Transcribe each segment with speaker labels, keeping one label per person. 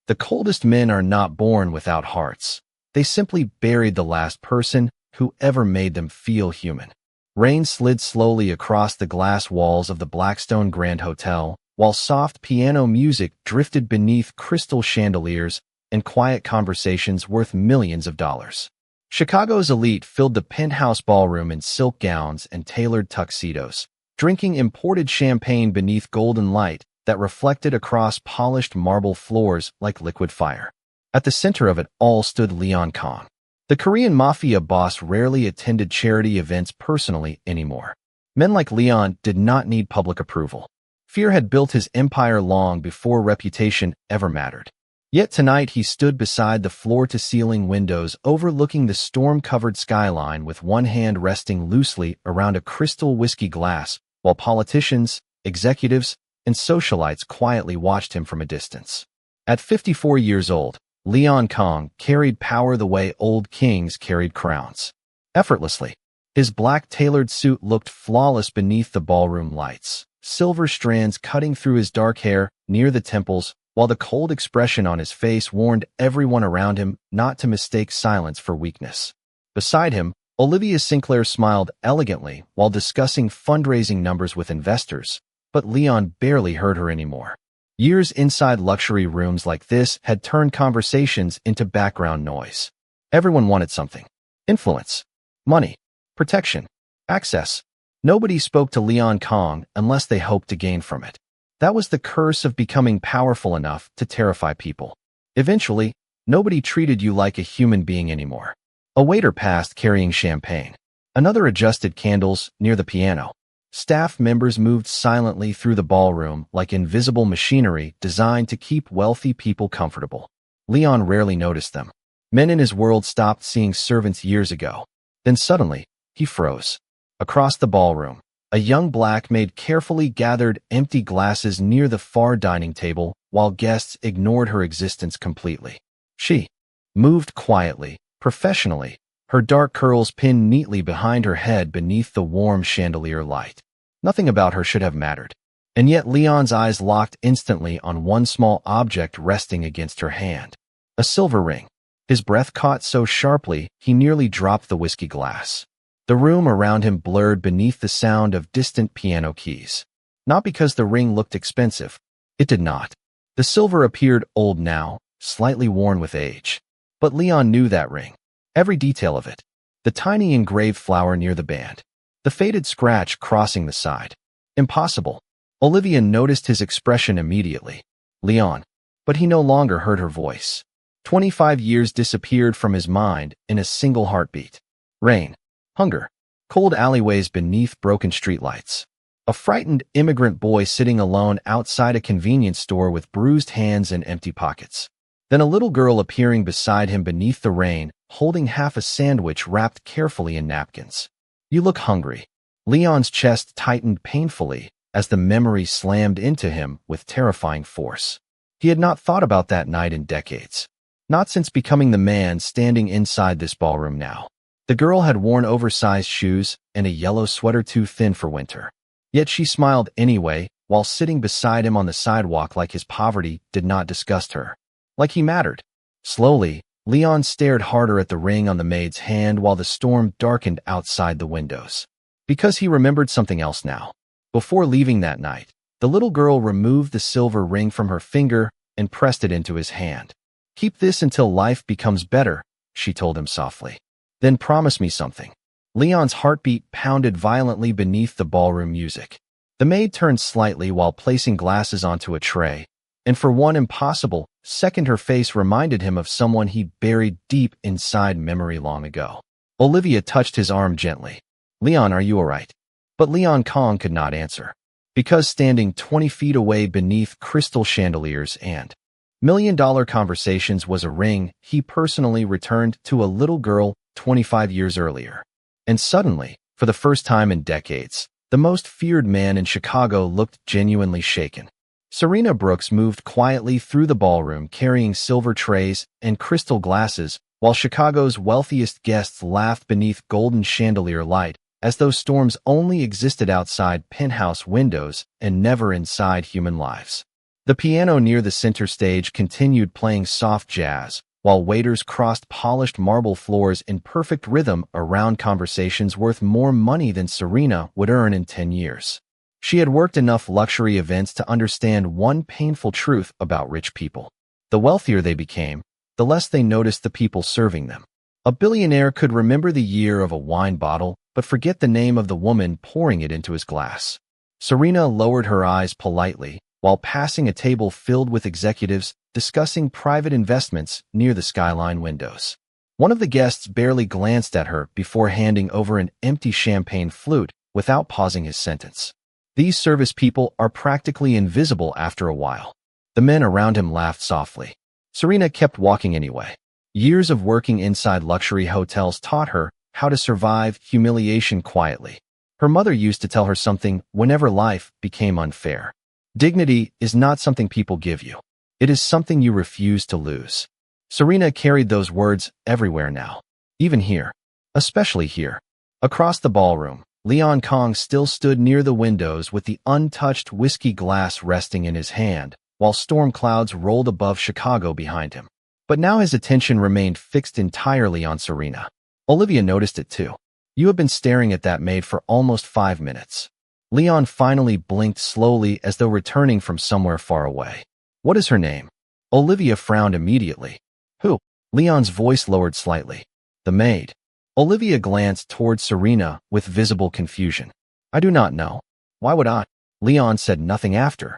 Speaker 1: The coldest men are not born without hearts. They simply buried the last person who ever made them feel human. Rain slid slowly across the glass walls of the Blackstone Grand Hotel, while soft piano music drifted beneath crystal chandeliers and quiet conversations worth millions of dollars. Chicago's elite filled the penthouse ballroom in silk gowns and tailored tuxedos, drinking imported champagne beneath golden light that reflected across polished marble floors like liquid fire. At the center of it all stood Leon Kong. The Korean Mafia Boss rarely attended charity events personally anymore. Men like Leon did not need public approval. Fear had built his empire long before reputation ever mattered. Yet tonight he stood beside the floor-to-ceiling windows overlooking the storm-covered skyline with one hand resting loosely around a crystal whiskey glass, while politicians, executives, and socialites quietly watched him from a distance. At 54 years old, Leon Kong carried power the way old kings carried crowns. Effortlessly. His black tailored suit looked flawless beneath the ballroom lights, silver strands cutting through his dark hair near the temples, while the cold expression on his face warned everyone around him not to mistake silence for weakness. Beside him, Olivia Sinclair smiled elegantly while discussing fundraising numbers with investors, but Leon barely heard her anymore. Years inside luxury rooms like this had turned conversations into background noise. Everyone wanted something. Influence. Money. Protection. Access. Nobody spoke to Leon Kong unless they hoped to gain from it. That was the curse of becoming powerful enough to terrify people. Eventually, nobody treated you like a human being anymore. A waiter passed carrying champagne. Another adjusted candles near the piano. Staff members moved silently through the ballroom like invisible machinery designed to keep wealthy people comfortable. Leon rarely noticed them. Men in his world stopped seeing servants years ago. Then suddenly, he froze. Across the ballroom, a young black maid carefully gathered empty glasses near the far dining table while guests ignored her existence completely. She moved quietly, professionally, her dark curls pinned neatly behind her head beneath the warm chandelier light. Nothing about her should have mattered. And yet Leon's eyes locked instantly on one small object resting against her hand. A silver ring. His breath caught so sharply he nearly dropped the whiskey glass. The room around him blurred beneath the sound of distant piano keys. Not because the ring looked expensive. It did not. The silver appeared old now, slightly worn with age. But Leon knew that ring. Every detail of it. The tiny engraved flower near the band. The faded scratch crossing the side. Impossible. Olivia noticed his expression immediately. Leon. But he no longer heard her voice. 25 years disappeared from his mind in a single heartbeat. Rain. Hunger. Cold alleyways beneath broken streetlights. A frightened immigrant boy sitting alone outside a convenience store with bruised hands and empty pockets. Then a little girl appearing beside him beneath the rain, holding half a sandwich wrapped carefully in napkins. You look hungry. Leon's chest tightened painfully as the memory slammed into him with terrifying force. He had not thought about that night in decades. Not since becoming the man standing inside this ballroom now. The girl had worn oversized shoes and a yellow sweater too thin for winter. Yet she smiled anyway, while sitting beside him on the sidewalk like his poverty did not disgust her. Like he mattered. Slowly, Leon stared harder at the ring on the maid's hand while the storm darkened outside the windows. Because he remembered something else now. Before leaving that night, the little girl removed the silver ring from her finger and pressed it into his hand. Keep this until life becomes better, she told him softly. Then promise me something. Leon's heartbeat pounded violently beneath the ballroom music. The maid turned slightly while placing glasses onto a tray, and for one impossible second her face reminded him of someone he buried deep inside memory long ago. Olivia touched his arm gently. Leon, are you all right? But Leon Kong could not answer. Because standing 20 feet away beneath crystal chandeliers and million-dollar conversations was a ring he personally returned to a little girl 25 years earlier. And suddenly, for the first time in decades, the most feared man in Chicago looked genuinely shaken. Serena Brooks moved quietly through the ballroom carrying silver trays and crystal glasses, while Chicago's wealthiest guests laughed beneath golden chandelier light, as though storms only existed outside penthouse windows and never inside human lives. The piano near the center stage continued playing soft jazz, while waiters crossed polished marble floors in perfect rhythm around conversations worth more money than Serena would earn in 10 years. She had worked enough luxury events to understand one painful truth about rich people. The wealthier they became, the less they noticed the people serving them. A billionaire could remember the year of a wine bottle, but forget the name of the woman pouring it into his glass. Serena lowered her eyes politely, while passing a table filled with executives discussing private investments near the skyline windows. One of the guests barely glanced at her before handing over an empty champagne flute without pausing his sentence. These service people are practically invisible after a while. The men around him laughed softly. Serena kept walking anyway. Years of working inside luxury hotels taught her how to survive humiliation quietly. Her mother used to tell her something whenever life became unfair. Dignity is not something people give you. It is something you refuse to lose. Serena carried those words everywhere now. Even here. Especially here. Across the ballroom, Leon Kong still stood near the windows with the untouched whiskey glass resting in his hand, while storm clouds rolled above Chicago behind him. But now his attention remained fixed entirely on Serena. Olivia noticed it too. You have been staring at that maid for almost 5 minutes. Leon finally blinked slowly as though returning from somewhere far away. What is her name? Olivia frowned immediately. Who? Leon's voice lowered slightly. The maid. Olivia glanced towards Serena with visible confusion. I do not know. Why would I? Leon said nothing after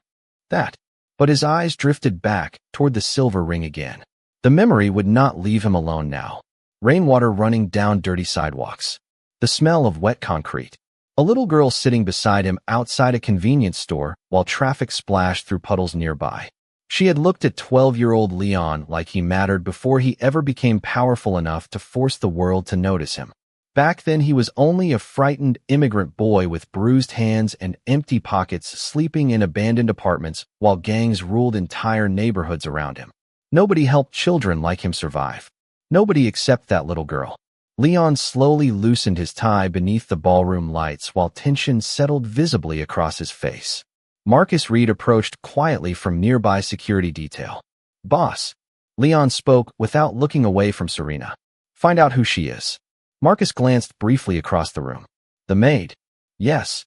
Speaker 1: that. But his eyes drifted back toward the silver ring again. The memory would not leave him alone now. Rainwater running down dirty sidewalks. The smell of wet concrete. A little girl sitting beside him outside a convenience store while traffic splashed through puddles nearby. She had looked at 12-year-old Leon like he mattered before he ever became powerful enough to force the world to notice him. Back then he was only a frightened immigrant boy with bruised hands and empty pockets sleeping in abandoned apartments while gangs ruled entire neighborhoods around him. Nobody helped children like him survive. Nobody except that little girl. Leon slowly loosened his tie beneath the ballroom lights while tension settled visibly across his face. Marcus Reed approached quietly from nearby security detail. Boss. Leon spoke without looking away from Serena. Find out who she is. Marcus glanced briefly across the room. The maid. Yes.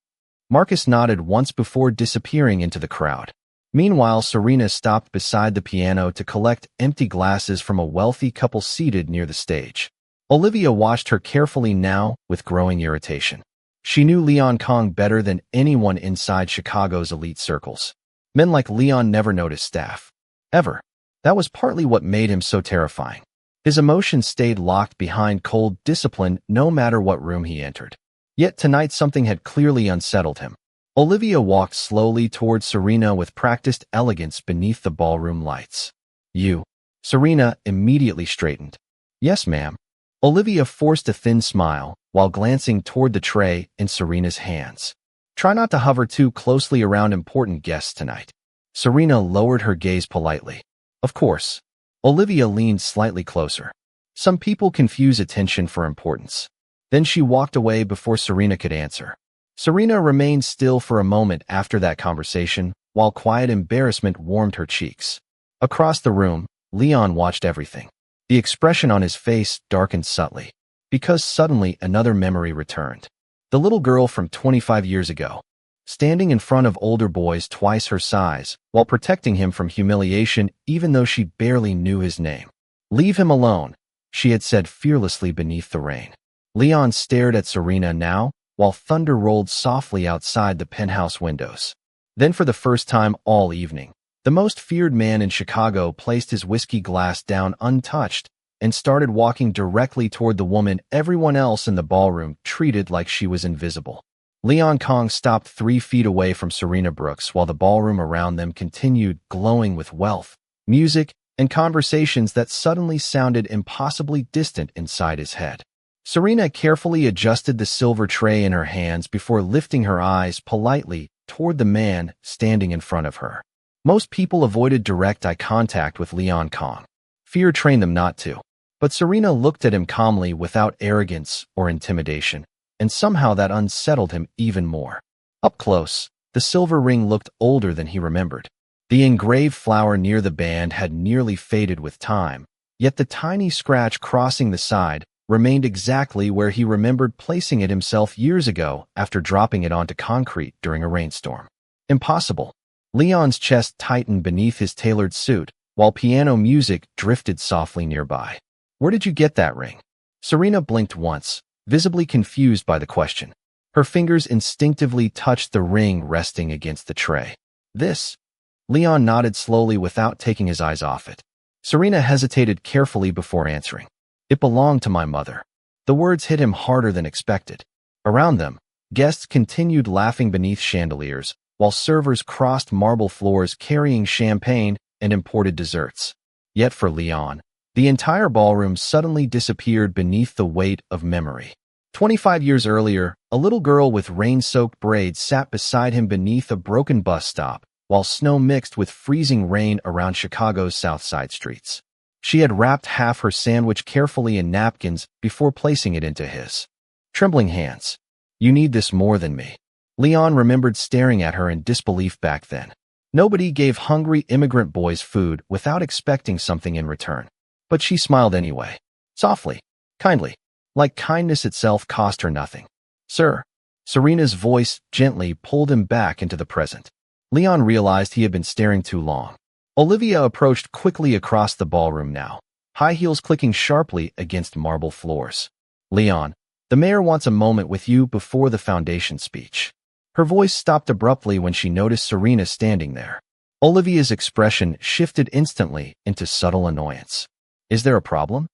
Speaker 1: Marcus nodded once before disappearing into the crowd. Meanwhile, Serena stopped beside the piano to collect empty glasses from a wealthy couple seated near the stage. Olivia watched her carefully now with growing irritation. She knew Leon Kong better than anyone inside Chicago's elite circles. Men like Leon never noticed staff. Ever. That was partly what made him so terrifying. His emotions stayed locked behind cold discipline no matter what room he entered. Yet tonight something had clearly unsettled him. Olivia walked slowly towards Serena with practiced elegance beneath the ballroom lights. You. Serena immediately straightened. Yes, ma'am. Olivia forced a thin smile while glancing toward the tray in Serena's hands. Try not to hover too closely around important guests tonight. Serena lowered her gaze politely. Of course. Olivia leaned slightly closer. Some people confuse attention for importance. Then she walked away before Serena could answer. Serena remained still for a moment after that conversation, while quiet embarrassment warmed her cheeks. Across the room, Leon watched everything. The expression on his face darkened subtly, because suddenly another memory returned. The little girl from 25 years ago, standing in front of older boys twice her size, while protecting him from humiliation even though she barely knew his name. Leave him alone, she had said fearlessly beneath the rain. Leon stared at Serena now, while thunder rolled softly outside the penthouse windows. Then for the first time all evening, the most feared man in Chicago placed his whiskey glass down untouched and started walking directly toward the woman everyone else in the ballroom treated like she was invisible. Leon Kong stopped 3 feet away from Serena Brooks while the ballroom around them continued glowing with wealth, music, and conversations that suddenly sounded impossibly distant inside his head. Serena carefully adjusted the silver tray in her hands before lifting her eyes politely toward the man standing in front of her. Most people avoided direct eye contact with Leon Kong. Fear trained them not to. But Serena looked at him calmly without arrogance or intimidation, and somehow that unsettled him even more. Up close, the silver ring looked older than he remembered. The engraved flower near the band had nearly faded with time, yet the tiny scratch crossing the side remained exactly where he remembered placing it himself years ago after dropping it onto concrete during a rainstorm. Impossible. Leon's chest tightened beneath his tailored suit, while piano music drifted softly nearby. Where did you get that ring? Serena blinked once, visibly confused by the question. Her fingers instinctively touched the ring resting against the tray. This? Leon nodded slowly without taking his eyes off it. Serena hesitated carefully before answering. It belonged to my mother. The words hit him harder than expected. Around them, guests continued laughing beneath chandeliers, while servers crossed marble floors carrying champagne and imported desserts. Yet for Leon, the entire ballroom suddenly disappeared beneath the weight of memory. 25 years earlier, a little girl with rain-soaked braids sat beside him beneath a broken bus stop, while snow mixed with freezing rain around Chicago's South Side streets. She had wrapped half her sandwich carefully in napkins before placing it into his trembling hands. You need this more than me. Leon remembered staring at her in disbelief back then. Nobody gave hungry immigrant boys food without expecting something in return. But she smiled anyway. Softly, kindly, like kindness itself cost her nothing. Sir. Serena's voice gently pulled him back into the present. Leon realized he had been staring too long. Olivia approached quickly across the ballroom now, high heels clicking sharply against marble floors. Leon, the mayor wants a moment with you before the foundation speech. Her voice stopped abruptly when she noticed Serena standing there. Olivia's expression shifted instantly into subtle annoyance. Is there a problem?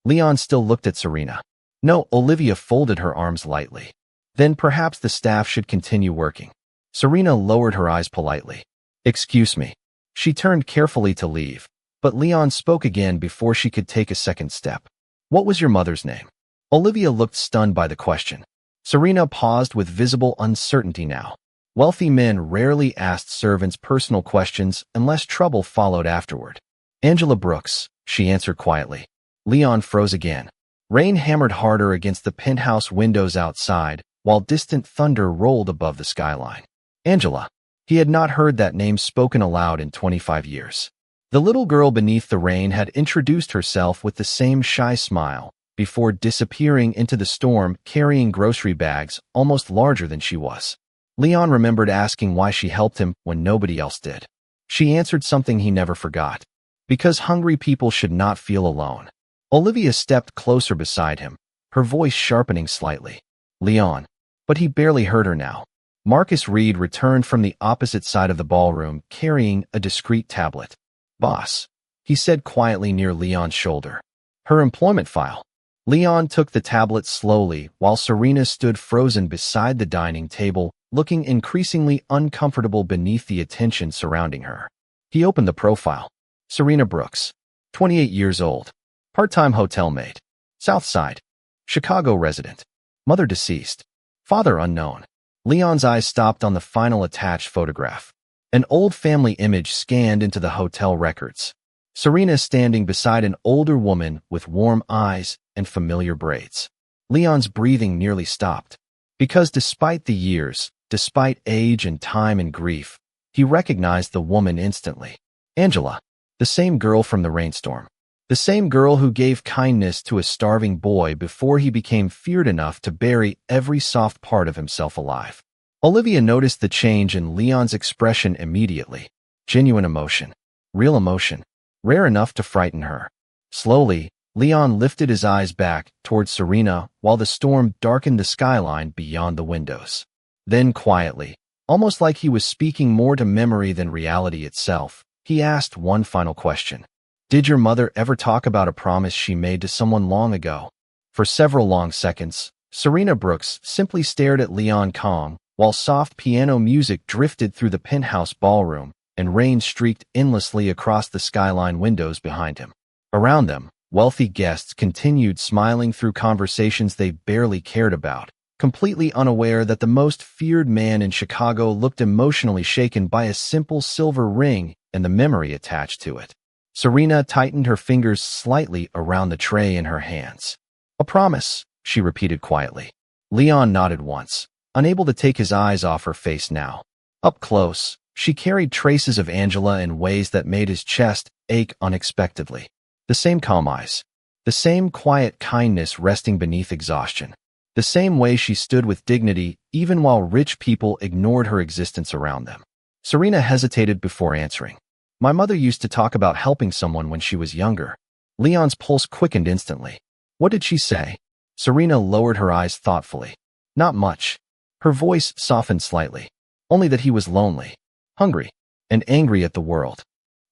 Speaker 1: Leon still looked at Serena. No, Olivia folded her arms lightly. Then perhaps the staff should continue working. Serena lowered her eyes politely. Excuse me. She turned carefully to leave, but Leon spoke again before she could take a second step. What was your mother's name? Olivia looked stunned by the question. Serena paused with visible uncertainty now. Wealthy men rarely asked servants personal questions unless trouble followed afterward. Angela Brooks, she answered quietly. Leon froze again. Rain hammered harder against the penthouse windows outside, while distant thunder rolled above the skyline. Angela. He had not heard that name spoken aloud in 25 years. The little girl beneath the rain had introduced herself with the same shy smile, before disappearing into the storm carrying grocery bags almost larger than she was. Leon remembered asking why she helped him when nobody else did. She answered something he never forgot. Because hungry people should not feel alone. Olivia stepped closer beside him, her voice sharpening slightly. Leon. But he barely heard her now. Marcus Reed returned from the opposite side of the ballroom carrying a discreet tablet. Boss, he said quietly near Leon's shoulder. Her employment file. Leon took the tablet slowly while Serena stood frozen beside the dining table, looking increasingly uncomfortable beneath the attention surrounding her. He opened the profile. Serena Brooks, 28 years old, part-time hotel maid, South Side, Chicago resident, mother deceased, father unknown. Leon's eyes stopped on the final attached photograph. An old family image scanned into the hotel records. Serena standing beside an older woman with warm eyes and familiar braids. Leon's breathing nearly stopped. Because despite the years, despite age and time and grief, he recognized the woman instantly. Angela. The same girl from the rainstorm. The same girl who gave kindness to a starving boy before he became feared enough to bury every soft part of himself alive. Olivia noticed the change in Leon's expression immediately. Genuine emotion. Real emotion. Rare enough to frighten her. Slowly, Leon lifted his eyes back towards Serena while the storm darkened the skyline beyond the windows. Then quietly, almost like he was speaking more to memory than reality itself, he asked one final question. Did your mother ever talk about a promise she made to someone long ago? For several long seconds, Serena Brooks simply stared at Leon Kong while soft piano music drifted through the penthouse ballroom and rain streaked endlessly across the skyline windows behind him. Around them, wealthy guests continued smiling through conversations they barely cared about, completely unaware that the most feared man in Chicago looked emotionally shaken by a simple silver ring and the memory attached to it. Serena tightened her fingers slightly around the tray in her hands. A promise, she repeated quietly. Leon nodded once, unable to take his eyes off her face now. Up close, She carried traces of Angela in ways that made his chest ache unexpectedly. The same calm eyes. The same quiet kindness resting beneath exhaustion. The same way she stood with dignity even while rich people ignored her existence around them. Serena hesitated before answering. My mother used to talk about helping someone when she was younger. Leon's pulse quickened instantly. What did she say? Serena lowered her eyes thoughtfully. Not much. Her voice softened slightly. Only that he was lonely, hungry, and angry at the world.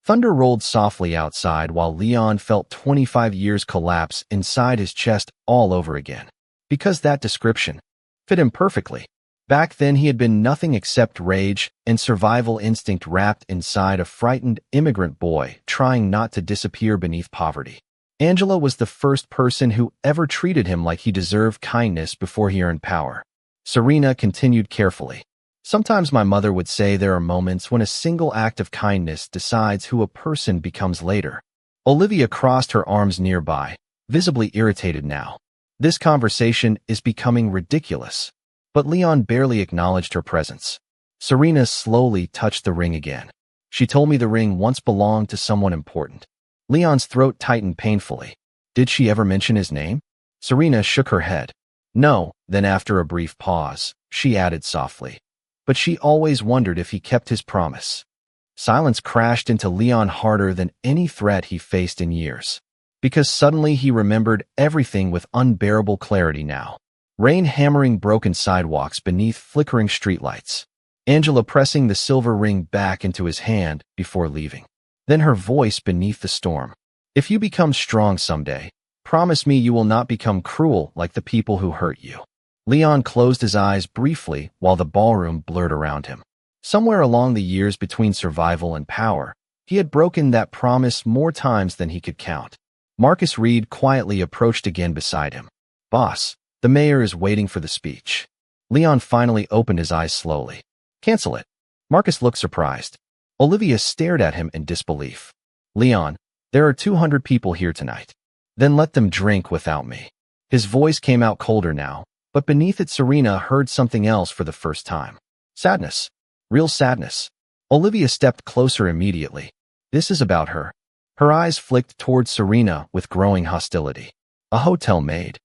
Speaker 1: Thunder rolled softly outside while Leon felt 25 years collapse inside his chest all over again. Because that description fit him perfectly. Back then he had been nothing except rage and survival instinct wrapped inside a frightened immigrant boy trying not to disappear beneath poverty. Angela was the first person who ever treated him like he deserved kindness before he earned power. Serena continued carefully. Sometimes my mother would say there are moments when a single act of kindness decides who a person becomes later. Olivia crossed her arms nearby, visibly irritated now. This conversation is becoming ridiculous. But Leon barely acknowledged her presence. Serena slowly touched the ring again. She told me the ring once belonged to someone important. Leon's throat tightened painfully. Did she ever mention his name? Serena shook her head. No, then after a brief pause, she added softly. But she always wondered if he kept his promise. Silence crashed into Leon harder than any threat he faced in years. Because suddenly he remembered everything with unbearable clarity now. Rain hammering broken sidewalks beneath flickering streetlights. Angela pressing the silver ring back into his hand before leaving. Then her voice beneath the storm. If you become strong someday, promise me you will not become cruel like the people who hurt you. Leon closed his eyes briefly while the ballroom blurred around him. Somewhere along the years between survival and power, he had broken that promise more times than he could count. Marcus Reed quietly approached again beside him. Boss, the mayor is waiting for the speech. Leon finally opened his eyes slowly. Cancel it. Marcus looked surprised. Olivia stared at him in disbelief. Leon, there are 200 people here tonight. Then let them drink without me. His voice came out colder now, but beneath it Serena heard something else for the first time. Sadness. Real sadness. Olivia stepped closer immediately. This is about her. Her eyes flicked towards Serena with growing hostility. A hotel maid.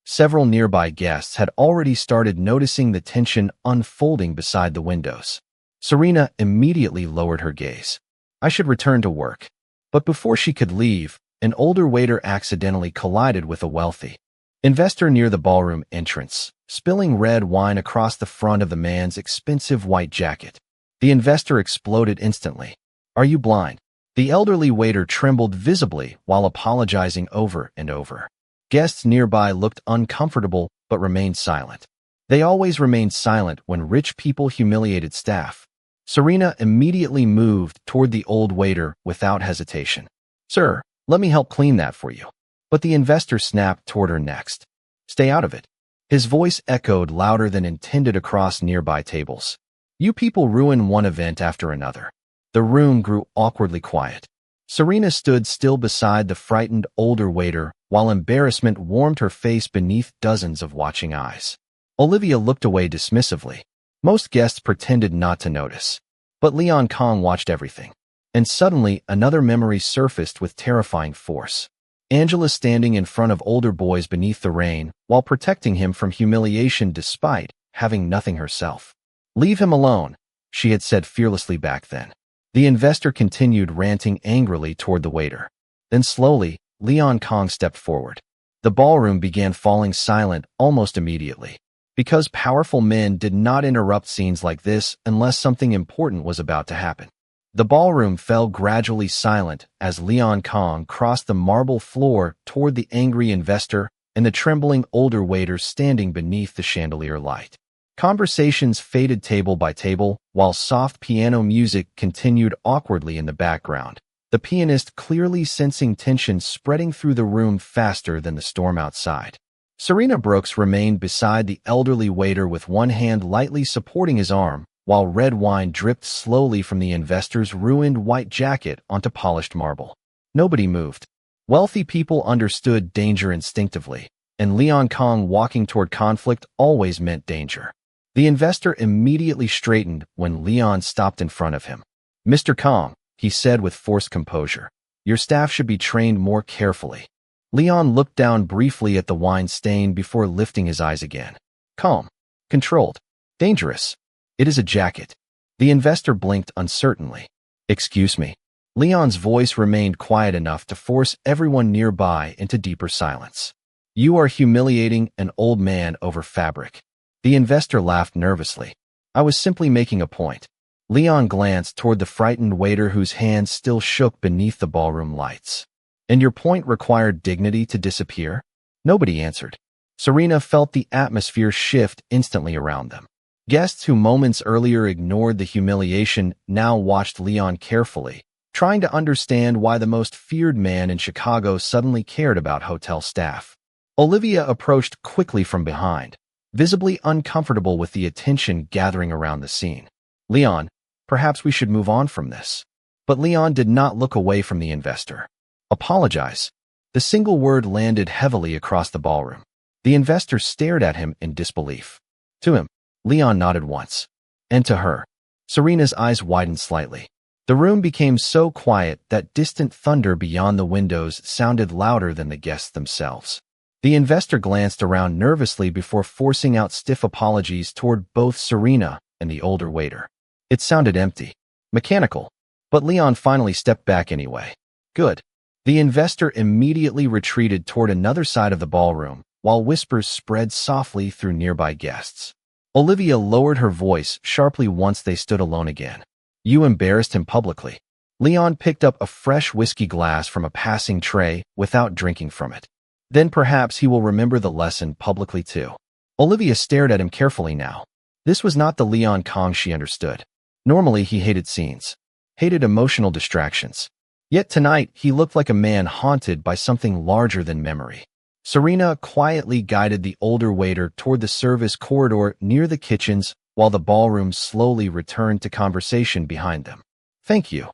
Speaker 1: Several nearby guests had already started noticing the tension unfolding beside the windows. Serena immediately lowered her gaze. I should return to work. But before she could leave, an older waiter accidentally collided with a wealthy investor near the ballroom entrance, spilling red wine across the front of the man's expensive white jacket. The investor exploded instantly. Are you blind? The elderly waiter trembled visibly while apologizing over and over. Guests nearby looked uncomfortable but remained silent. They always remained silent when rich people humiliated staff. Serena immediately moved toward the old waiter without hesitation. Sir, let me help clean that for you. But the investor snapped toward her next. Stay out of it. His voice echoed louder than intended across nearby tables. You people ruin one event after another. The room grew awkwardly quiet. Serena stood still beside the frightened older waiter while embarrassment warmed her face beneath dozens of watching eyes. Olivia looked away dismissively. Most guests pretended not to notice. But Leon Kong watched everything. And suddenly another memory surfaced with terrifying force. Angela standing in front of older boys beneath the rain while protecting him from humiliation despite having nothing herself. Leave him alone, she had said fearlessly back then. The investor continued ranting angrily toward the waiter. Then slowly, Leon Kong stepped forward. The ballroom began falling silent almost immediately. Because powerful men did not interrupt scenes like this unless something important was about to happen. The ballroom fell gradually silent as Leon Kong crossed the marble floor toward the angry investor and the trembling older waiter standing beneath the chandelier light. Conversations faded table by table, while soft piano music continued awkwardly in the background, the pianist clearly sensing tension spreading through the room faster than the storm outside. Serena Brooks remained beside the elderly waiter with one hand lightly supporting his arm, while red wine dripped slowly from the investor's ruined white jacket onto polished marble. Nobody moved. Wealthy people understood danger instinctively, and Leon Kong walking toward conflict always meant danger. The investor immediately straightened when Leon stopped in front of him. "Mr. Kong," he said with forced composure, "your staff should be trained more carefully." Leon looked down briefly at the wine stain before lifting his eyes again. "Calm. Controlled. Dangerous. It is a jacket." The investor blinked uncertainly. "Excuse me." Leon's voice remained quiet enough to force everyone nearby into deeper silence. "You are humiliating an old man over fabric." The investor laughed nervously. "I was simply making a point." Leon glanced toward the frightened waiter whose hands still shook beneath the ballroom lights. "And your point required dignity to disappear?" Nobody answered. Serena felt the atmosphere shift instantly around them. Guests who moments earlier ignored the humiliation now watched Leon carefully, trying to understand why the most feared man in Chicago suddenly cared about hotel staff. Olivia approached quickly from behind, visibly uncomfortable with the attention gathering around the scene. "Leon, perhaps we should move on from this." But Leon did not look away from the investor. "Apologize." The single word landed heavily across the ballroom. The investor stared at him in disbelief. To him, Leon nodded once. And to her. Serena's eyes widened slightly. The room became so quiet that distant thunder beyond the windows sounded louder than the guests themselves. The investor glanced around nervously before forcing out stiff apologies toward both Serena and the older waiter. It sounded empty, mechanical, but Leon finally stepped back anyway. "Good." The investor immediately retreated toward another side of the ballroom, while whispers spread softly through nearby guests. Olivia lowered her voice sharply once they stood alone again. "You embarrassed him publicly." Leon picked up a fresh whiskey glass from a passing tray without drinking from it. "Then perhaps he will remember the lesson publicly too." Olivia stared at him carefully now. This was not the Leon Kong she understood. Normally he hated scenes, hated emotional distractions. Yet tonight he looked like a man haunted by something larger than memory. Serena quietly guided the older waiter toward the service corridor near the kitchens while the ballroom slowly returned to conversation behind them. "Thank you,"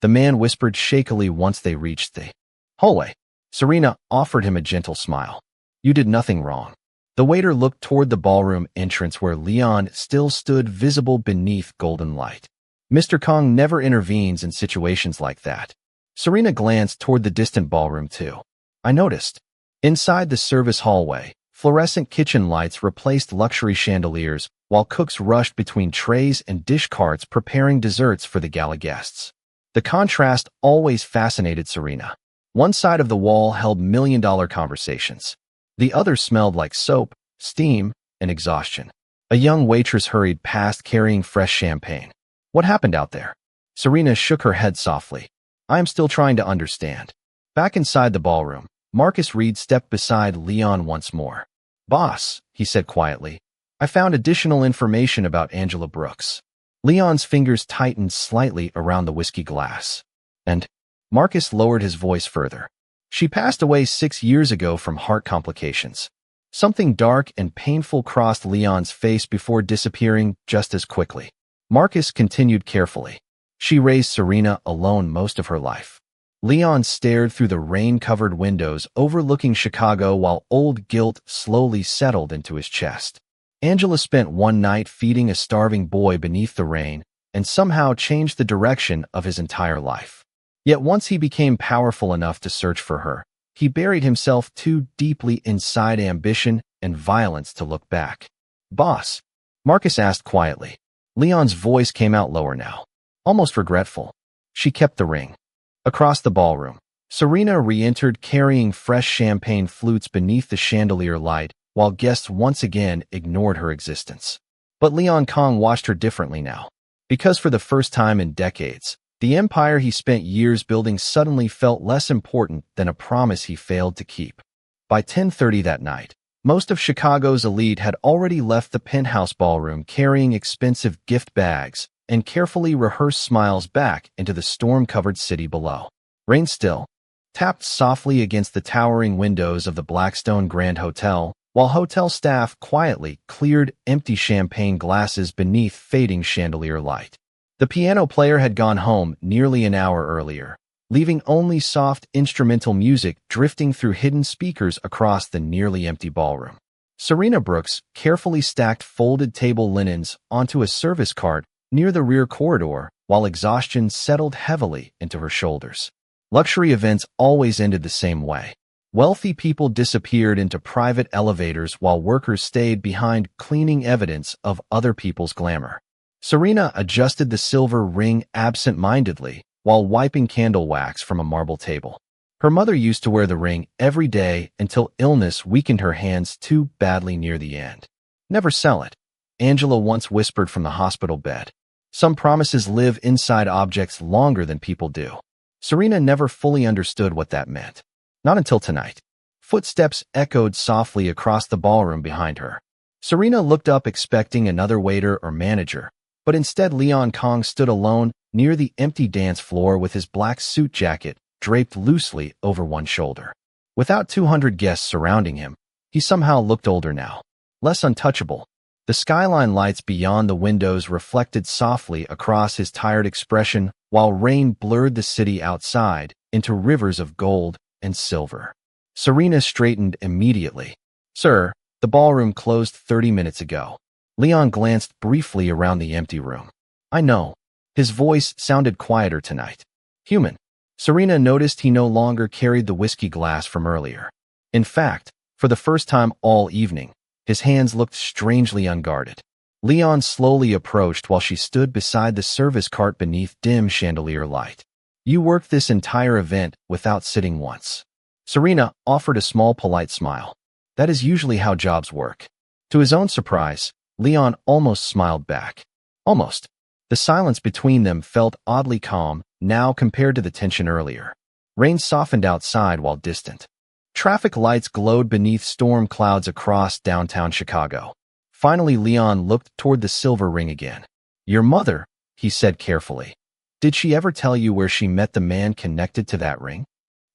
Speaker 1: the man whispered shakily once they reached the hallway. Serena offered him a gentle smile. "You did nothing wrong." The waiter looked toward the ballroom entrance where Leon still stood visible beneath golden light. "Mr. Kong never intervenes in situations like that." Serena glanced toward the distant ballroom too. "I noticed." Inside the service hallway, fluorescent kitchen lights replaced luxury chandeliers while cooks rushed between trays and dish carts preparing desserts for the gala guests. The contrast always fascinated Serena. One side of the wall held million-dollar conversations. The other smelled like soap, steam, and exhaustion. A young waitress hurried past carrying fresh champagne. "What happened out there?" Serena shook her head softly. "I am still trying to understand." Back inside the ballroom, Marcus Reed stepped beside Leon once more. "Boss," he said quietly, "I found additional information about Angela Brooks." Leon's fingers tightened slightly around the whiskey glass. "And?" Marcus lowered his voice further. "She passed away 6 years ago from heart complications." Something dark and painful crossed Leon's face before disappearing just as quickly. Marcus continued carefully. "She raised Serena alone most of her life." Leon stared through the rain-covered windows overlooking Chicago while old guilt slowly settled into his chest. Angela spent one night feeding a starving boy beneath the rain and somehow changed the direction of his entire life. Yet once he became powerful enough to search for her, he buried himself too deeply inside ambition and violence to look back. "Boss?" Marcus asked quietly. Leon's voice came out lower now, almost regretful. "She kept the ring." Across the ballroom, Serena re-entered carrying fresh champagne flutes beneath the chandelier light while guests once again ignored her existence. But Leon Kong watched her differently now. Because for the first time in decades, the empire he spent years building suddenly felt less important than a promise he failed to keep. By 10:30 that night, most of Chicago's elite had already left the penthouse ballroom carrying expensive gift bags and carefully rehearsed smiles back into the storm-covered city below. Rain still tapped softly against the towering windows of the Blackstone Grand Hotel, while hotel staff quietly cleared empty champagne glasses beneath fading chandelier light. The piano player had gone home nearly an hour earlier, leaving only soft instrumental music drifting through hidden speakers across the nearly empty ballroom. Serena Brooks carefully stacked folded table linens onto a service cart near the rear corridor while exhaustion settled heavily into her shoulders. Luxury events always ended the same way. Wealthy people disappeared into private elevators while workers stayed behind cleaning evidence of other people's glamour. Serena adjusted the silver ring absent-mindedly while wiping candle wax from a marble table. Her mother used to wear the ring every day until illness weakened her hands too badly near the end. Never sell it, Angela once whispered from the hospital bed. Some promises live inside objects longer than people do. Serena never fully understood what that meant. Not until tonight. Footsteps echoed softly across the ballroom behind her. Serena looked up expecting another waiter or manager, but instead Leon Kong stood alone near the empty dance floor with his black suit jacket draped loosely over one shoulder. Without 200 guests surrounding him, he somehow looked older now, less untouchable. The skyline lights beyond the windows reflected softly across his tired expression while rain blurred the city outside into rivers of gold and silver. Serena straightened immediately. "Sir, the ballroom closed 30 minutes ago." Leon glanced briefly around the empty room. "I know." His voice sounded quieter tonight. "Human." Serena noticed he no longer carried the whiskey glass from earlier. In fact, for the first time all evening, his hands looked strangely unguarded. Leon slowly approached while she stood beside the service cart beneath dim chandelier light. "You worked this entire event without sitting once." Serena offered a small polite smile. That is usually how jobs work. To his own surprise, Leon almost smiled back. Almost. The silence between them felt oddly calm now compared to the tension earlier. Rain softened outside while distant. Traffic lights glowed beneath storm clouds across downtown Chicago. Finally, Leon looked toward the silver ring again. "Your mother," he said carefully. "Did she ever tell you where she met the man connected to that ring?"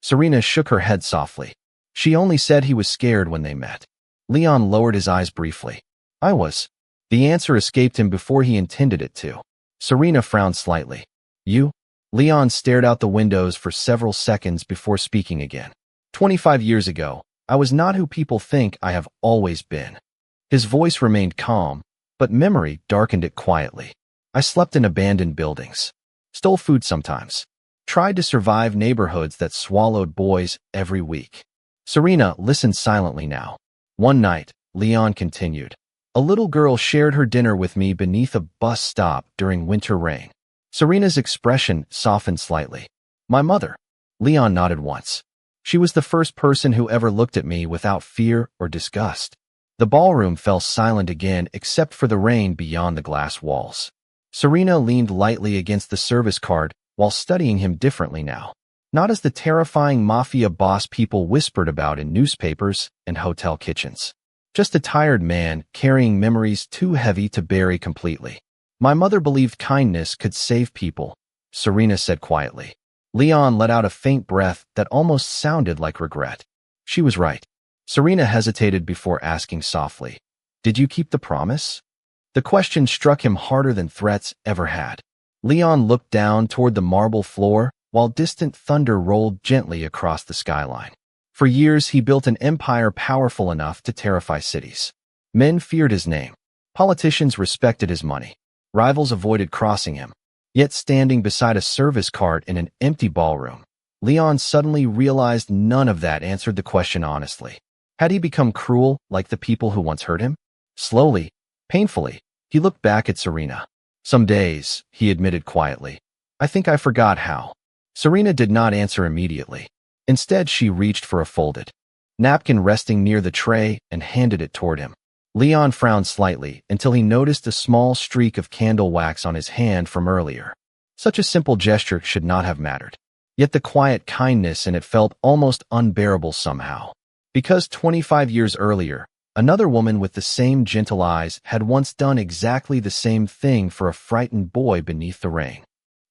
Speaker 1: Serena shook her head softly. "She only said he was scared when they met." Leon lowered his eyes briefly. "I was." The answer escaped him before he intended it to. Serena frowned slightly. "You?" Leon stared out the windows for several seconds before speaking again. 25 years ago, I was not who people think I have always been." His voice remained calm, but memory darkened it quietly. "I slept in abandoned buildings. Stole food sometimes. Tried to survive neighborhoods that swallowed boys every week." Serena listened silently now. "One night," Leon continued, "a little girl shared her dinner with me beneath a bus stop during winter rain." Serena's expression softened slightly. "My mother." Leon nodded once. "She was the first person who ever looked at me without fear or disgust." The ballroom fell silent again except for the rain beyond the glass walls. Serena leaned lightly against the service cart while studying him differently now. Not as the terrifying mafia boss people whispered about in newspapers and hotel kitchens. Just a tired man carrying memories too heavy to bury completely. "My mother believed kindness could save people," Serena said quietly. Leon let out a faint breath that almost sounded like regret. She was right. Serena hesitated before asking softly, "Did you keep the promise?" The question struck him harder than threats ever had. Leon looked down toward the marble floor while distant thunder rolled gently across the skyline. For years, he built an empire powerful enough to terrify cities. Men feared his name. Politicians respected his money. Rivals avoided crossing him. Yet standing beside a service cart in an empty ballroom, Leon suddenly realized none of that answered the question honestly. Had he become cruel like the people who once hurt him? Slowly, painfully, he looked back at Serena. "Some days," he admitted quietly, "I think I forgot how." Serena did not answer immediately. Instead, she reached for a folded napkin resting near the tray and handed it toward him. Leon frowned slightly until he noticed a small streak of candle wax on his hand from earlier. Such a simple gesture should not have mattered. Yet the quiet kindness in it felt almost unbearable somehow. Because 25 years earlier, another woman with the same gentle eyes had once done exactly the same thing for a frightened boy beneath the rain.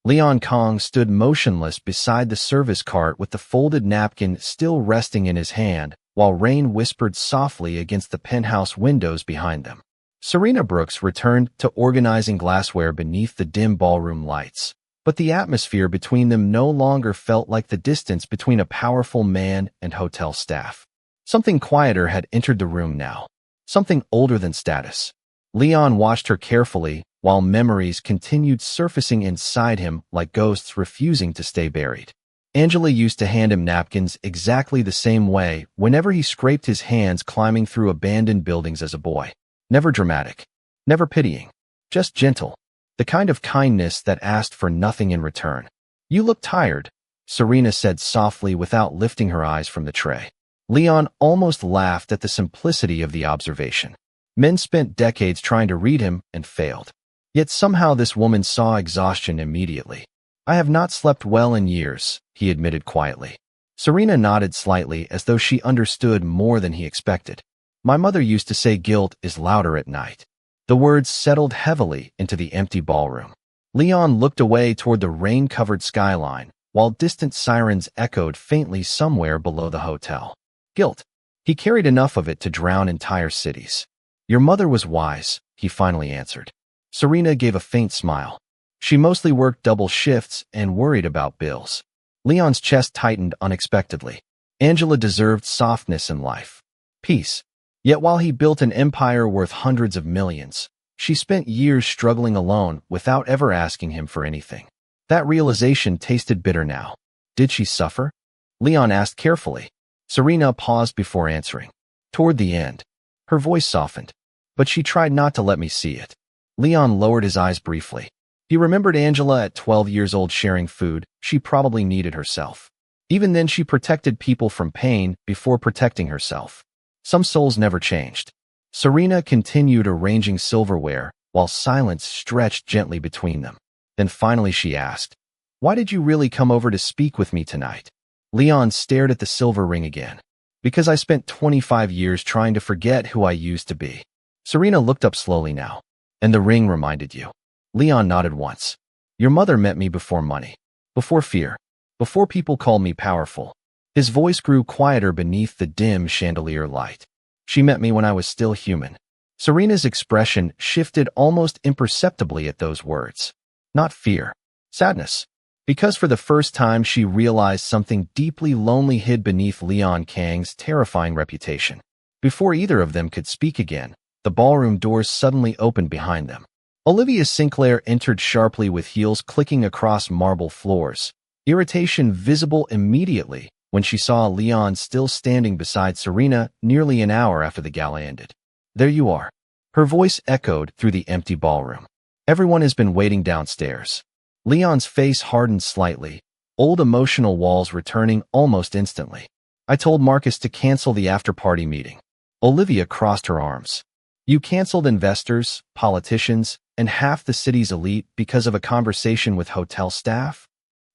Speaker 1: Leon Kong stood motionless beside the service cart with the folded napkin still resting in his hand, while rain whispered softly against the penthouse windows behind them. Serena Brooks returned to organizing glassware beneath the dim ballroom lights, but the atmosphere between them no longer felt like the distance between a powerful man and hotel staff. Something quieter had entered the room now. something older than status. Leon watched her carefully while memories continued surfacing inside him like ghosts refusing to stay buried. Angela used to hand him napkins exactly the same way whenever he scraped his hands climbing through abandoned buildings as a boy. Never dramatic, never pitying, just gentle. The kind of kindness that asked for nothing in return. "You look tired," Serena said softly without lifting her eyes from the tray. Leon almost laughed at the simplicity of the observation. Men spent decades trying to read him and failed. Yet somehow this woman saw exhaustion immediately. "I have not slept well in years," he admitted quietly. Serena nodded slightly as though she understood more than he expected. "My mother used to say guilt is louder at night." The words settled heavily into the empty ballroom. Leon looked away toward the rain-covered skyline, while distant sirens echoed faintly somewhere below the hotel. Guilt. He carried enough of it to drown entire cities. "Your mother was wise," he finally answered. Serena gave a faint smile. She mostly worked double shifts and worried about bills. Leon's chest tightened unexpectedly. Angela deserved softness in life. Peace. Yet while he built an empire worth hundreds of millions, she spent years struggling alone without ever asking him for anything. That realization tasted bitter now. Did she suffer? Leon asked carefully. Serena paused before answering. Toward the end, her voice softened, but she tried not to let me see it. Leon lowered his eyes briefly. He remembered Angela at 12 years old sharing food she probably needed herself. Even then she protected people from pain before protecting herself. Some souls never changed. Serena continued arranging silverware while silence stretched gently between them. Then finally she asked, "Why did you really come over to speak with me tonight?" Leon stared at the silver ring again. "Because I spent 25 years trying to forget who I used to be." Serena looked up slowly now. "And the ring reminded you?" Leon nodded once. "Your mother met me before money, before fear, before people called me powerful." His voice grew quieter beneath the dim chandelier light. "She met me when I was still human." Serena's expression shifted almost imperceptibly at those words. Not fear, sadness. Because for the first time she realized something deeply lonely hid beneath Leon Kang's terrifying reputation. Before either of them could speak again, the ballroom doors suddenly opened behind them. Olivia Sinclair entered sharply with heels clicking across marble floors, irritation visible immediately when she saw Leon still standing beside Serena nearly an hour after the gala ended. "There you are." Her voice echoed through the empty ballroom. "Everyone has been waiting downstairs." Leon's face hardened slightly, old emotional walls returning almost instantly. "I told Marcus to cancel the after-party meeting." Olivia crossed her arms. "You canceled investors, politicians, and half the city's elite because of a conversation with hotel staff?"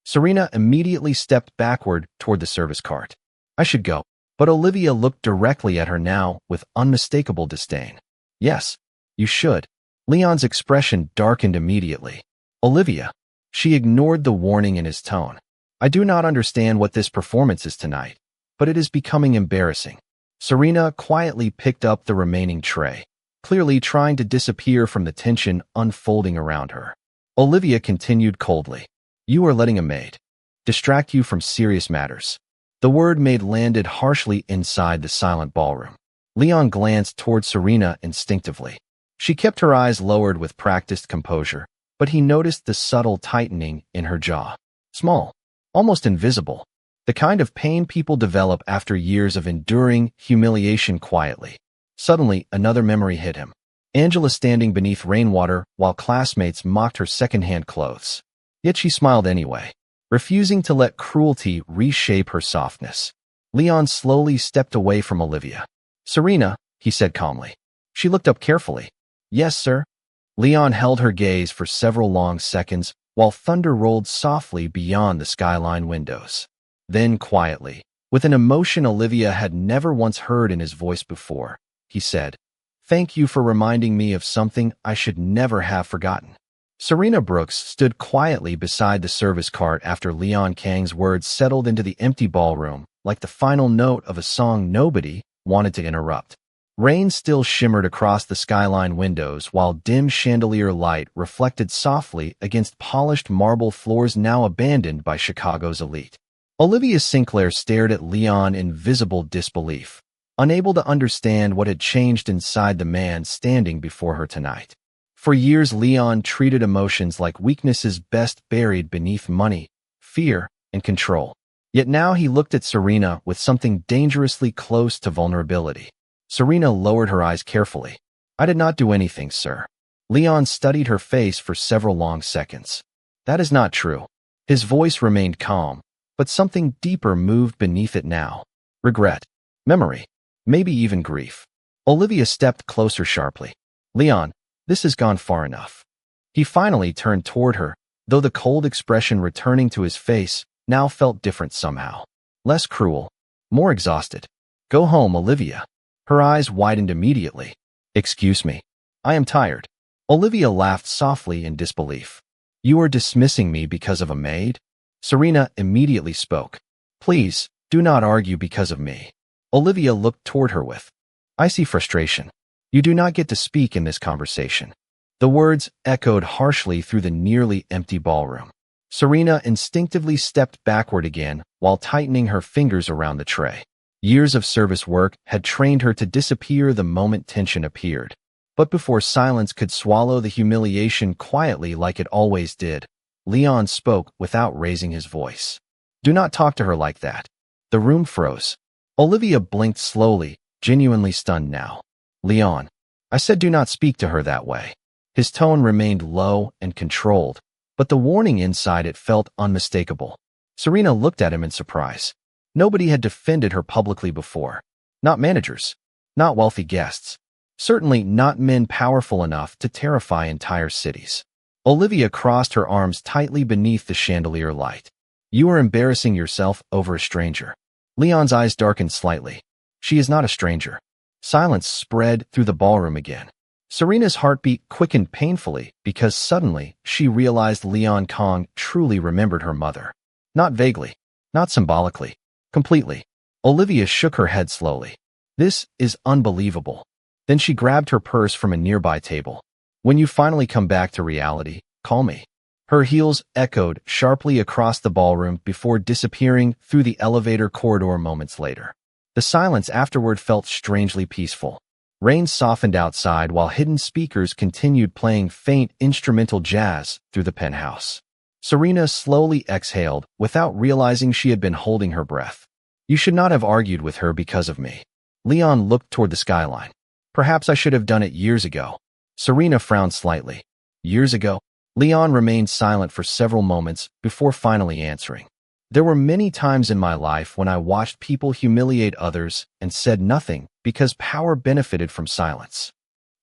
Speaker 1: Serena immediately stepped backward toward the service cart. "I should go." But Olivia looked directly at her now with unmistakable disdain. "Yes, you should." Leon's expression darkened immediately. "Olivia." She ignored the warning in his tone. "I do not understand what this performance is tonight, but it is becoming embarrassing." Serena quietly picked up the remaining tray, clearly trying to disappear from the tension unfolding around her. Olivia continued coldly. "You are letting a maid distract you from serious matters." The word maid landed harshly inside the silent ballroom. Leon glanced toward Serena instinctively. She kept her eyes lowered with practiced composure, but he noticed the subtle tightening in her jaw. Small, almost invisible, the kind of pain people develop after years of enduring humiliation quietly. Suddenly, another memory hit him. Angela standing beneath rainwater while classmates mocked her secondhand clothes. Yet she smiled anyway, refusing to let cruelty reshape her softness. Leon slowly stepped away from Olivia. "Serena," he said calmly. She looked up carefully. "Yes, sir." Leon held her gaze for several long seconds while thunder rolled softly beyond the skyline windows. Then quietly, with an emotion Olivia had never once heard in his voice before, he said, "Thank you for reminding me of something I should never have forgotten." Serena Brooks stood quietly beside the service cart after Leon Kang's words settled into the empty ballroom like the final note of a song nobody wanted to interrupt. Rain still shimmered across the skyline windows while dim chandelier light reflected softly against polished marble floors now abandoned by Chicago's elite. Olivia Sinclair stared at Leon in visible disbelief. unable to understand what had changed inside the man standing before her tonight. For years, Leon treated emotions like weaknesses best buried beneath money, fear, and control. Yet now he looked at Serena with something dangerously close to vulnerability. Serena lowered her eyes carefully. "I did not do anything, sir." Leon studied her face for several long seconds. "That is not true." His voice remained calm, but something deeper moved beneath it now. Regret, memory, maybe even grief. Olivia stepped closer sharply. "Leon, this has gone far enough." He finally turned toward her, though the cold expression returning to his face now felt different somehow. Less cruel, more exhausted. "Go home, Olivia." Her eyes widened immediately. "Excuse me. I am tired." Olivia laughed softly in disbelief. "You are dismissing me because of a maid?" Serena immediately spoke. "Please, do not argue because of me." Olivia looked toward her with icy frustration. "You do not get to speak in this conversation." The words echoed harshly through the nearly empty ballroom. Serena instinctively stepped backward again while tightening her fingers around the tray. Years of service work had trained her to disappear the moment tension appeared. But before silence could swallow the humiliation quietly like it always did, Leon spoke without raising his voice. "Do not talk to her like that." The room froze. Olivia blinked slowly, genuinely stunned now. "Leon, I said do not speak to her that way." His tone remained low and controlled, but the warning inside it felt unmistakable. Serena looked at him in surprise. Nobody had defended her publicly before. Not managers. Not wealthy guests. Certainly not men powerful enough to terrify entire cities. Olivia crossed her arms tightly beneath the chandelier light. "You are embarrassing yourself over a stranger." Leon's eyes darkened slightly. "She is not a stranger." Silence spread through the ballroom again. Serena's heartbeat quickened painfully because suddenly she realized Leon Kong truly remembered her mother. Not vaguely, not symbolically, completely. Olivia shook her head slowly. "This is unbelievable." Then she grabbed her purse from a nearby table. "When you finally come back to reality, call me." Her heels echoed sharply across the ballroom before disappearing through the elevator corridor moments later. The silence afterward felt strangely peaceful. Rain softened outside while hidden speakers continued playing faint instrumental jazz through the penthouse. Serena slowly exhaled without realizing she had been holding her breath. "You should not have argued with her because of me." Leon looked toward the skyline. "Perhaps I should have done it years ago." Serena frowned slightly. "Years ago?" Leon remained silent for several moments before finally answering. "There were many times in my life when I watched people humiliate others and said nothing because power benefited from silence."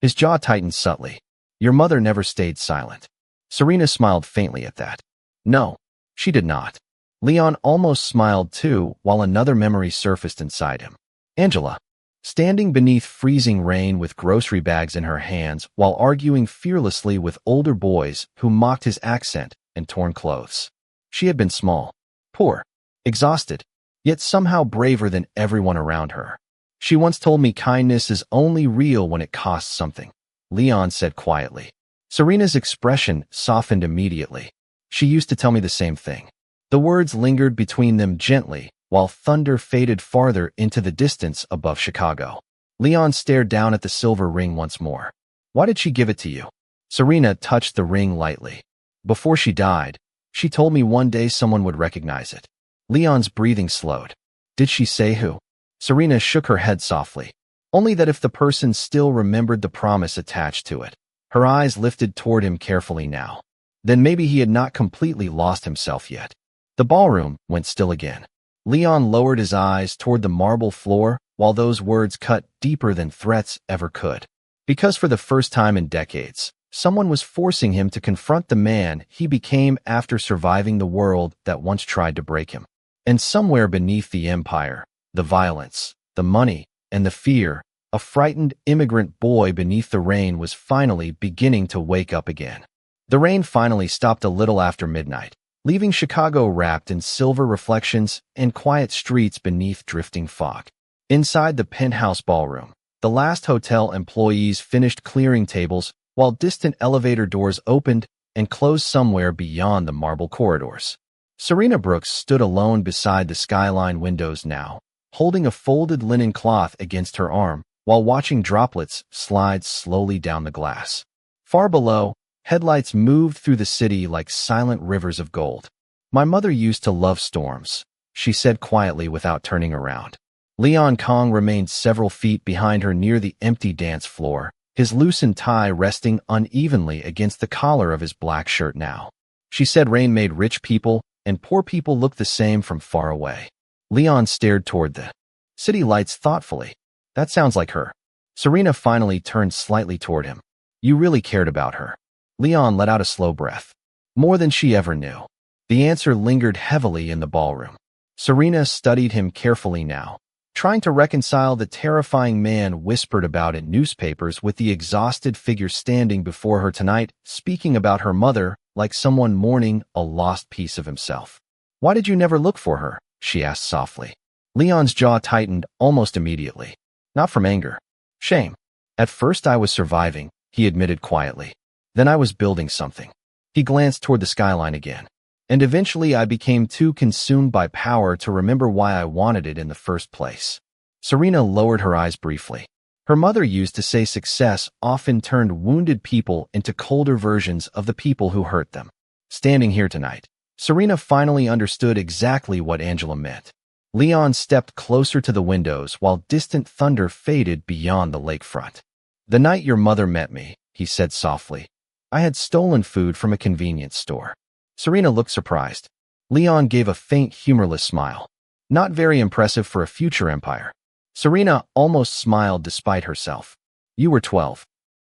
Speaker 1: His jaw tightened subtly. "Your mother never stayed silent." Serena smiled faintly at that. "No, she did not." Leon almost smiled too while another memory surfaced inside him. Angela, standing beneath freezing rain with grocery bags in her hands while arguing fearlessly with older boys who mocked his accent and torn clothes. She had been small, poor, exhausted, yet somehow braver than everyone around her. "She once told me kindness is only real when it costs something," Leon said quietly. Serena's expression softened immediately. "She used to tell me the same thing." The words lingered between them gently, while thunder faded farther into the distance above Chicago. Leon stared down at the silver ring once more. "Why did she give it to you?" Serena touched the ring lightly. "Before she died, she told me one day someone would recognize it." Leon's breathing slowed. "Did she say who?" Serena shook her head softly. "Only that if the person still remembered the promise attached to it." Her eyes lifted toward him carefully now. Then maybe he had not completely lost himself yet. The ballroom went still again. Leon lowered his eyes toward the marble floor while those words cut deeper than threats ever could. Because for the first time in decades, someone was forcing him to confront the man he became after surviving the world that once tried to break him. And somewhere beneath the empire, the violence, the money, and the fear, a frightened immigrant boy beneath the rain was finally beginning to wake up again. The rain finally stopped a little after midnight, leaving Chicago wrapped in silver reflections and quiet streets beneath drifting fog. Inside the penthouse ballroom, the last hotel employees finished clearing tables while distant elevator doors opened and closed somewhere beyond the marble corridors. Serena Brooks stood alone beside the skyline windows now, holding a folded linen cloth against her arm, while watching droplets slide slowly down the glass. Far below, headlights moved through the city like silent rivers of gold. My mother used to love storms, she said quietly without turning around. Leon Kong remained several feet behind her near the empty dance floor, his loosened tie resting unevenly against the collar of his black shirt now. She said rain made rich people and poor people look the same from far away. Leon stared toward the city lights thoughtfully. That sounds like her. Serena finally turned slightly toward him. You really cared about her. Leon let out a slow breath. More than she ever knew. The answer lingered heavily in the ballroom. Serena studied him carefully now, trying to reconcile the terrifying man whispered about in newspapers with the exhausted figure standing before her tonight, speaking about her mother like someone mourning a lost piece of himself. Why did you never look for her? She asked softly. Leon's jaw tightened almost immediately. Not from anger. Shame. At first I was surviving, he admitted quietly. Then I was building something. He glanced toward the skyline again. And eventually I became too consumed by power to remember why I wanted it in the first place. Serena lowered her eyes briefly. Her mother used to say success often turned wounded people into colder versions of the people who hurt them. Standing here tonight, Serena finally understood exactly what Angela meant. Leon stepped closer to the windows while distant thunder faded beyond the lakefront. The night your mother met me, he said softly, I had stolen food from a convenience store. Serena looked surprised. Leon gave a faint, humorless smile. Not very impressive for a future empire. Serena almost smiled despite herself. You were 12.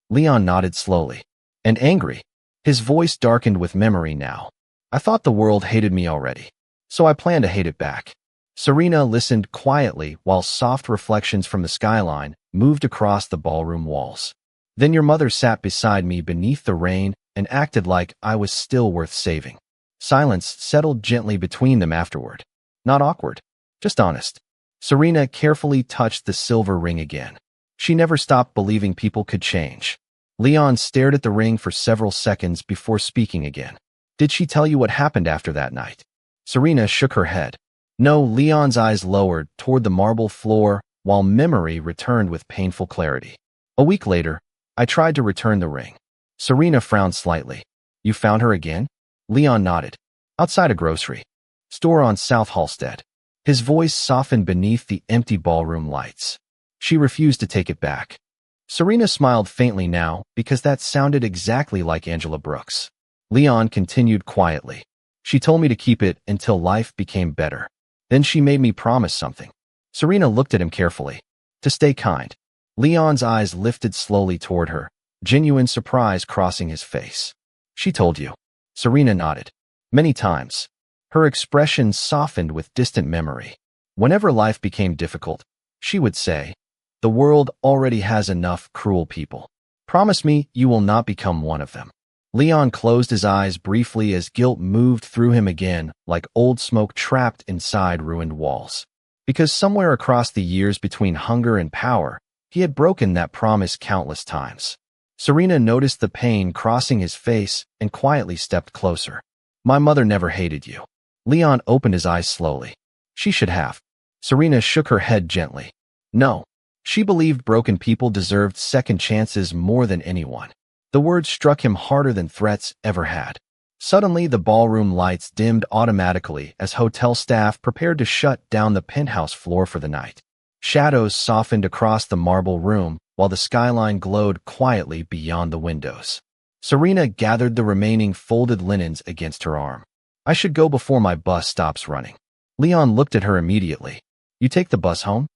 Speaker 1: Leon nodded slowly. And angry. His voice darkened with memory now. I thought the world hated me already. So I planned to hate it back. Serena listened quietly while soft reflections from the skyline moved across the ballroom walls. Then your mother sat beside me beneath the rain and acted like I was still worth saving. Silence settled gently between them afterward. Not awkward, just honest. Serena carefully touched the silver ring again. She never stopped believing people could change. Leon stared at the ring for several seconds before speaking again. Did she tell you what happened after that night? Serena shook her head. No, Leon's eyes lowered toward the marble floor while memory returned with painful clarity. A week later, I tried to return the ring. Serena frowned slightly. You found her again? Leon nodded. Outside a grocery store on South Halstead. His voice softened beneath the empty ballroom lights. She refused to take it back. Serena smiled faintly now because that sounded exactly like Angela Brooks. Leon continued quietly. She told me to keep it until life became better. Then she made me promise something. Serena looked at him carefully. To stay kind. Leon's eyes lifted slowly toward her, genuine surprise crossing his face. She told you. Serena nodded. Many times. Her expression softened with distant memory. Whenever life became difficult, she would say, the world already has enough cruel people. Promise me you will not become one of them. Leon closed his eyes briefly as guilt moved through him again, like old smoke trapped inside ruined walls. Because somewhere across the years between hunger and power, he had broken that promise countless times. Serena noticed the pain crossing his face and quietly stepped closer. My mother never hated you. Leon opened his eyes slowly. She should have. Serena shook her head gently. No. She believed broken people deserved second chances more than anyone. The words struck him harder than threats ever had. Suddenly, the ballroom lights dimmed automatically as hotel staff prepared to shut down the penthouse floor for the night. Shadows softened across the marble room while the skyline glowed quietly beyond the windows. Serena gathered the remaining folded linens against her arm. I should go before my bus stops running. Leon looked at her immediately. You take the bus home?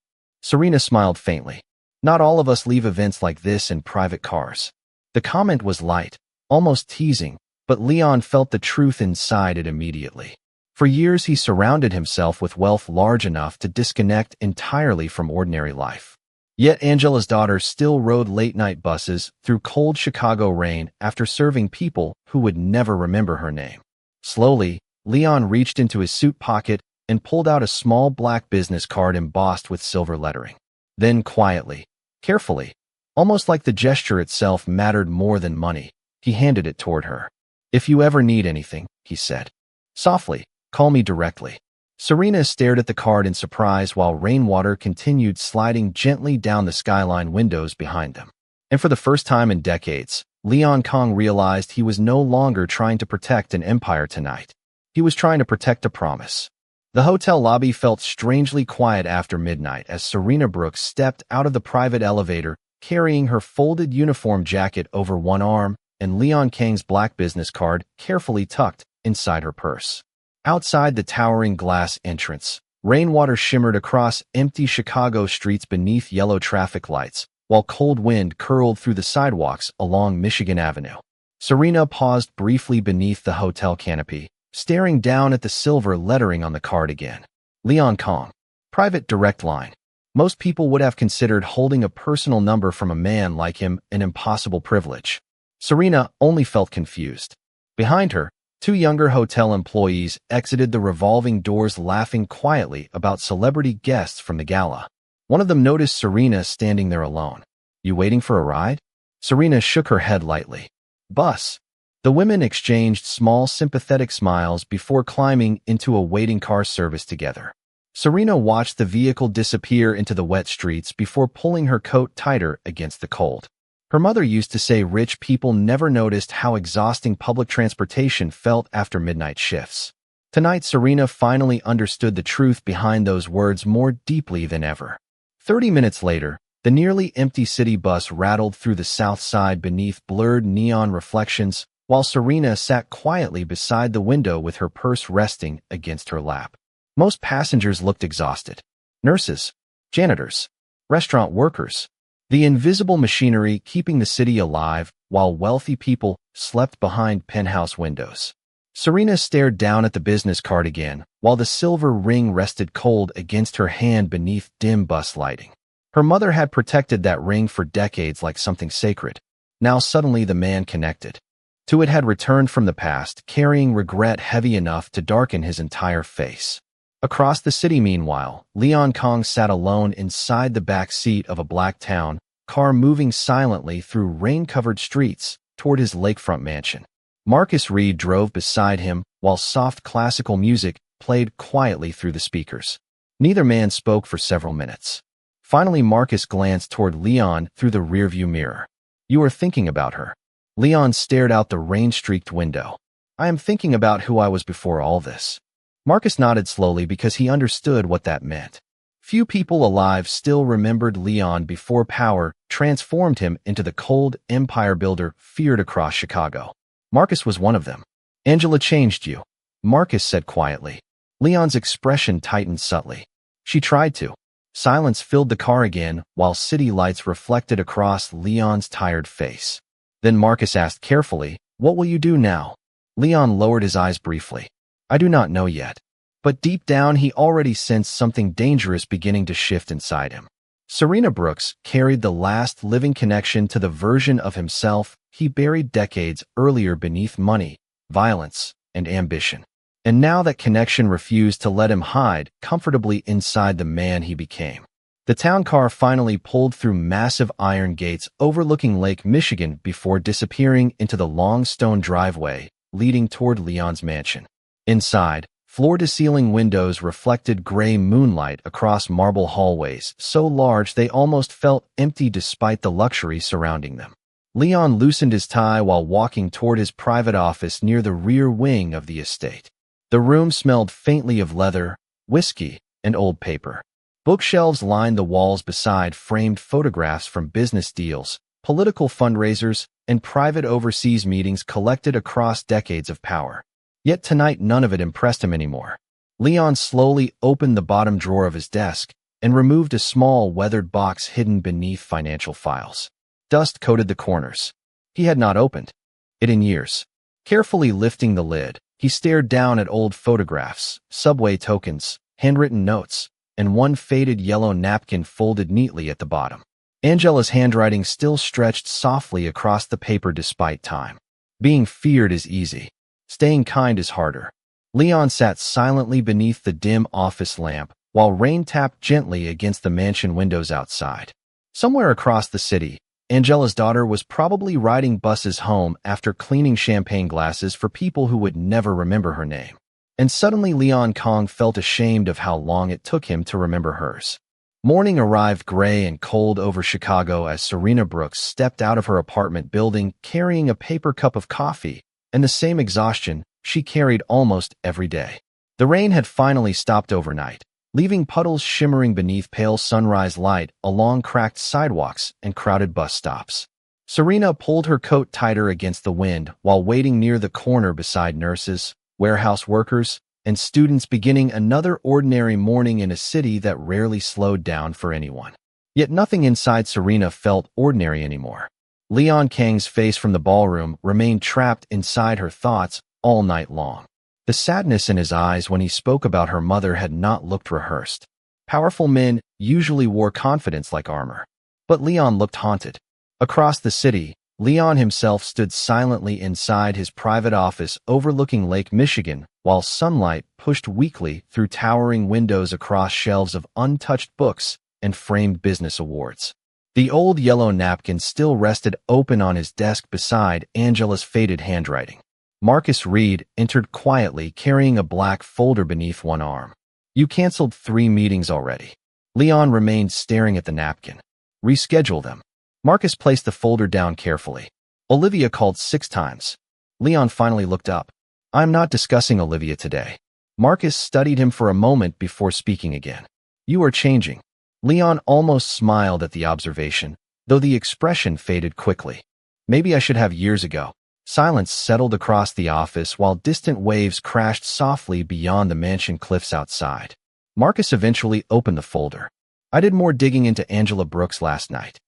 Speaker 1: Serena smiled faintly. Not all of us leave events like this in private cars. The comment was light, almost teasing, but Leon felt the truth inside it immediately. For years he surrounded himself with wealth large enough to disconnect entirely from ordinary life. Yet Angela's daughter still rode late-night buses through cold Chicago rain after serving people who would never remember her name. Slowly, Leon reached into his suit pocket and pulled out a small black business card embossed with silver lettering. Then quietly, carefully, almost like the gesture itself mattered more than money, he handed it toward her. If you ever need anything, he said. Softly, call me directly. Serena stared at the card in surprise while rainwater continued sliding gently down the skyline windows behind them. And for the first time in decades, Leon Kong realized he was no longer trying to protect an empire tonight. He was trying to protect a promise. The hotel lobby felt strangely quiet after midnight as Serena Brooks stepped out of the private elevator, carrying her folded uniform jacket over one arm and Leon Kang's black business card carefully tucked inside her purse. Outside the towering glass entrance, rainwater shimmered across empty Chicago streets beneath yellow traffic lights, while cold wind curled through the sidewalks along Michigan Avenue. Serena paused briefly beneath the hotel canopy, staring down at the silver lettering on the card again. Leon Kong. Private direct line. Most people would have considered holding a personal number from a man like him an impossible privilege. Serena only felt confused. Behind her, two younger hotel employees exited the revolving doors laughing quietly about celebrity guests from the gala. One of them noticed Serena standing there alone. "You waiting for a ride?" Serena shook her head lightly. "Bus." The women exchanged small sympathetic smiles before climbing into a waiting car service together. Serena watched the vehicle disappear into the wet streets before pulling her coat tighter against the cold. Her mother used to say rich people never noticed how exhausting public transportation felt after midnight shifts. Tonight, Serena finally understood the truth behind those words more deeply than ever. 30 minutes later, the nearly empty city bus rattled through the south side beneath blurred neon reflections, while Serena sat quietly beside the window with her purse resting against her lap. Most passengers looked exhausted. Nurses, janitors, restaurant workers. The invisible machinery keeping the city alive, while wealthy people slept behind penthouse windows. Serena stared down at the business card again, while the silver ring rested cold against her hand beneath dim bus lighting. Her mother had protected that ring for decades like something sacred. Now suddenly the man connected to it had returned from the past, carrying regret heavy enough to darken his entire face. Across the city, meanwhile, Leon Kong sat alone inside the back seat of a black town car moving silently through rain-covered streets toward his lakefront mansion. Marcus Reed drove beside him while soft classical music played quietly through the speakers. Neither man spoke for several minutes. Finally, Marcus glanced toward Leon through the rearview mirror. "You are thinking about her." Leon stared out the rain-streaked window. "I am thinking about who I was before all this." Marcus nodded slowly because he understood what that meant. Few people alive still remembered Leon before power transformed him into the cold empire builder feared across Chicago. Marcus was one of them. "Angela changed you," Marcus said quietly. Leon's expression tightened subtly. "She tried to." Silence filled the car again while city lights reflected across Leon's tired face. Then Marcus asked carefully, "What will you do now?" Leon lowered his eyes briefly. "I do not know yet." But deep down, he already sensed something dangerous beginning to shift inside him. Serena Brooks carried the last living connection to the version of himself he buried decades earlier beneath money, violence, and ambition. And now that connection refused to let him hide comfortably inside the man he became. The town car finally pulled through massive iron gates overlooking Lake Michigan before disappearing into the long stone driveway leading toward Leon's mansion. Inside, floor-to-ceiling windows reflected gray moonlight across marble hallways, so large they almost felt empty despite the luxury surrounding them. Leon loosened his tie while walking toward his private office near the rear wing of the estate. The room smelled faintly of leather, whiskey, and old paper. Bookshelves lined the walls beside framed photographs from business deals, political fundraisers, and private overseas meetings collected across decades of power. Yet tonight none of it impressed him anymore. Leon slowly opened the bottom drawer of his desk and removed a small weathered box hidden beneath financial files. Dust coated the corners. He had not opened it in years. Carefully lifting the lid, he stared down at old photographs, subway tokens, handwritten notes, and one faded yellow napkin folded neatly at the bottom. Angela's handwriting still stretched softly across the paper despite time. Being feared is easy. Staying kind is harder. Leon sat silently beneath the dim office lamp while rain tapped gently against the mansion windows outside. Somewhere across the city, Angela's daughter was probably riding buses home after cleaning champagne glasses for people who would never remember her name. And suddenly Leon Kong felt ashamed of how long it took him to remember hers. Morning arrived gray and cold over Chicago as Serena Brooks stepped out of her apartment building carrying a paper cup of coffee and the same exhaustion she carried almost every day. The rain had finally stopped overnight, leaving puddles shimmering beneath pale sunrise light along cracked sidewalks and crowded bus stops. Serena pulled her coat tighter against the wind while waiting near the corner beside nurses, warehouse workers, and students beginning another ordinary morning in a city that rarely slowed down for anyone. Yet nothing inside Serena felt ordinary anymore. Leon Kang's face from the ballroom remained trapped inside her thoughts all night long. The sadness in his eyes when he spoke about her mother had not looked rehearsed. Powerful men usually wore confidence like armor. But Leon looked haunted. Across the city, Leon himself stood silently inside his private office overlooking Lake Michigan while sunlight pushed weakly through towering windows across shelves of untouched books and framed business awards. The old yellow napkin still rested open on his desk beside Angela's faded handwriting. Marcus Reed entered quietly carrying a black folder beneath one arm. "You canceled 3 meetings already." Leon remained staring at the napkin. "Reschedule them." Marcus placed the folder down carefully. "Olivia called 6 times. Leon finally looked up. "I'm not discussing Olivia today." Marcus studied him for a moment before speaking again. "You are changing." Leon almost smiled at the observation, though the expression faded quickly. "Maybe I should have years ago." Silence settled across the office while distant waves crashed softly beyond the mansion cliffs outside. Marcus eventually opened the folder. "I did more digging into Angela Brooks last night."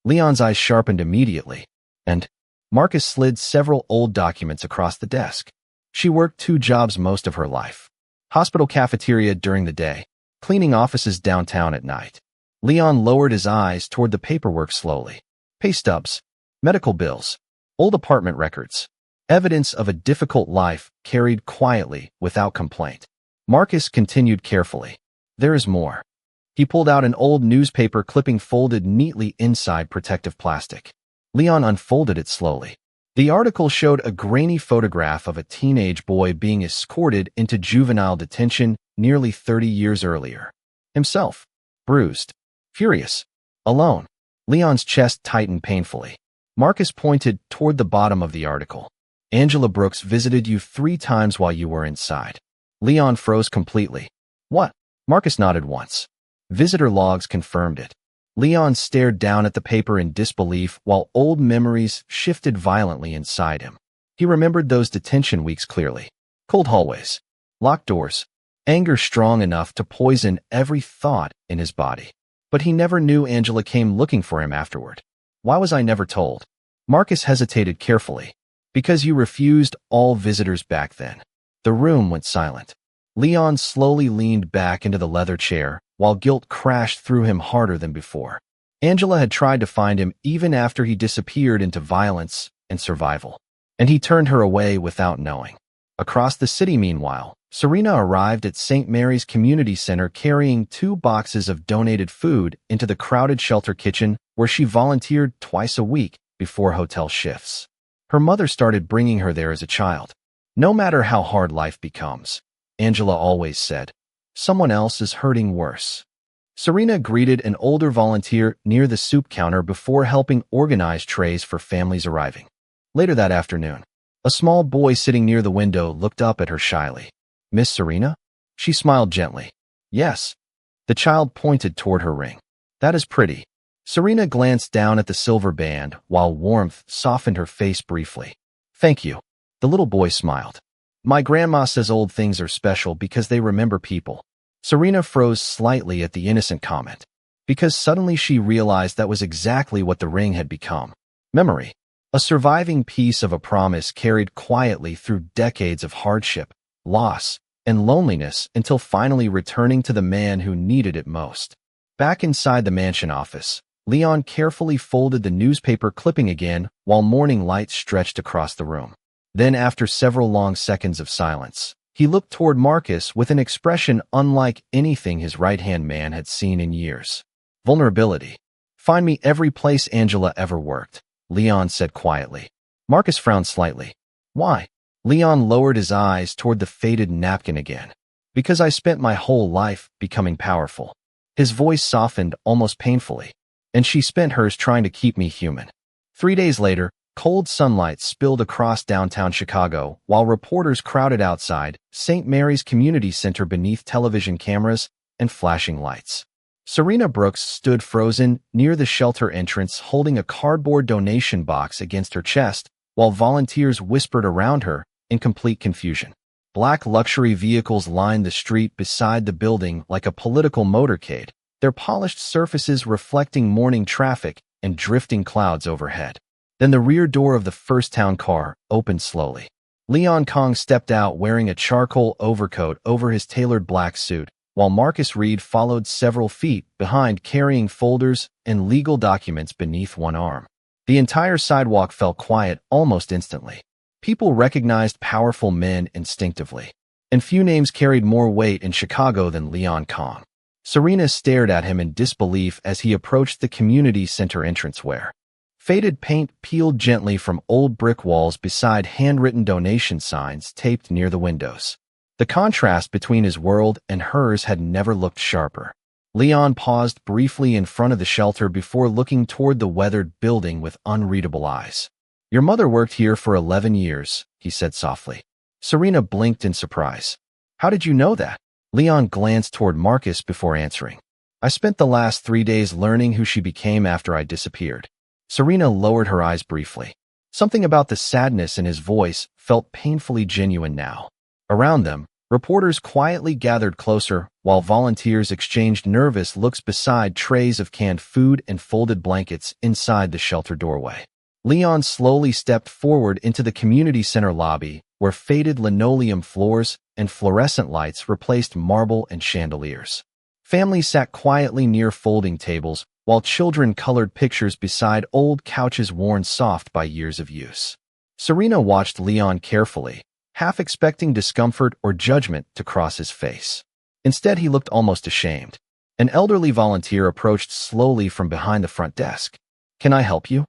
Speaker 1: Leon's eyes sharpened immediately, and Marcus slid several old documents across the desk. She worked 2 jobs most of her life. Hospital cafeteria during the day, cleaning offices downtown at night. Leon lowered his eyes toward the paperwork slowly. Pay stubs, medical bills, old apartment records. Evidence of a difficult life carried quietly without complaint. Marcus continued carefully. "There is more." He pulled out an old newspaper clipping folded neatly inside protective plastic. Leon unfolded it slowly. The article showed a grainy photograph of a teenage boy being escorted into juvenile detention nearly 30 years earlier. Himself, bruised, furious, alone. Leon's chest tightened painfully. Marcus pointed toward the bottom of the article. "Angela Brooks visited you 3 times while you were inside." Leon froze completely. "What?" Marcus nodded once. Visitor logs confirmed it. Leon stared down at the paper in disbelief while old memories shifted violently inside him. He remembered those detention weeks clearly. Cold hallways, locked doors, anger strong enough to poison every thought in his body. But he never knew Angela came looking for him afterward. "Why was I never told?" Marcus hesitated carefully. "Because you refused all visitors back then." The room went silent. Leon slowly leaned back into the leather chair, while guilt crashed through him harder than before. Angela had tried to find him even after he disappeared into violence and survival. And he turned her away without knowing. Across the city, meanwhile, Serena arrived at St. Mary's Community Center carrying 2 boxes of donated food into the crowded shelter kitchen where she volunteered twice a week before hotel shifts. Her mother started bringing her there as a child. "No matter how hard life becomes," Angela always said, "someone else is hurting worse." Serena greeted an older volunteer near the soup counter before helping organize trays for families arriving. Later that afternoon, a small boy sitting near the window looked up at her shyly. "Miss Serena?" She smiled gently. "Yes." The child pointed toward her ring. "That is pretty." Serena glanced down at the silver band while warmth softened her face briefly. "Thank you." The little boy smiled. "My grandma says old things are special because they remember people." Serena froze slightly at the innocent comment, because suddenly she realized that was exactly what the ring had become. Memory. A surviving piece of a promise carried quietly through decades of hardship, loss, and loneliness until finally returning to the man who needed it most. Back inside the mansion office, Leon carefully folded the newspaper clipping again while morning light stretched across the room. Then, after several long seconds of silence, he looked toward Marcus with an expression unlike anything his right-hand man had seen in years. Vulnerability. "Find me every place Angela ever worked," Leon said quietly. Marcus frowned slightly. "Why?" Leon lowered his eyes toward the faded napkin again. Because I spent my whole life becoming powerful. His voice softened almost painfully. And she spent hers trying to keep me human. 3 days later, cold sunlight spilled across downtown Chicago while reporters crowded outside St. Mary's Community Center beneath television cameras and flashing lights. Serena Brooks stood frozen near the shelter entrance holding a cardboard donation box against her chest while volunteers whispered around her in complete confusion. Black luxury vehicles lined the street beside the building like a political motorcade, their polished surfaces reflecting morning traffic and drifting clouds overhead. Then the rear door of the first town car opened slowly. Leon Kong stepped out wearing a charcoal overcoat over his tailored black suit, while Marcus Reed followed several feet behind carrying folders and legal documents beneath one arm. The entire sidewalk fell quiet almost instantly. People recognized powerful men instinctively, and few names carried more weight in Chicago than Leon Kong. Serena stared at him in disbelief as he approached the community center entranceway. Faded paint peeled gently from old brick walls beside handwritten donation signs taped near the windows. The contrast between his world and hers had never looked sharper. Leon paused briefly in front of the shelter before looking toward the weathered building with unreadable eyes. Your mother worked here for 11 years, he said softly. Serena blinked in surprise. How did you know that? Leon glanced toward Marcus before answering. I spent the last 3 days learning who she became after I disappeared. Serena lowered her eyes briefly. Something about the sadness in his voice felt painfully genuine now. Around them, reporters quietly gathered closer while volunteers exchanged nervous looks beside trays of canned food and folded blankets inside the shelter doorway. Leon slowly stepped forward into the community center lobby where faded linoleum floors and fluorescent lights replaced marble and chandeliers. Families sat quietly near folding tables while children colored pictures beside old couches worn soft by years of use. Serena watched Leon carefully, half expecting discomfort or judgment to cross his face. Instead, he looked almost ashamed. An elderly volunteer approached slowly from behind the front desk. Can I help you?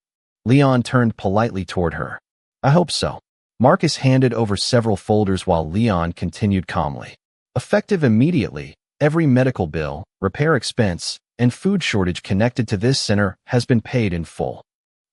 Speaker 1: Leon turned politely toward her. I hope so. Marcus handed over several folders while Leon continued calmly. Effective immediately, every medical bill, repair expense, and food shortage connected to this center has been paid in full.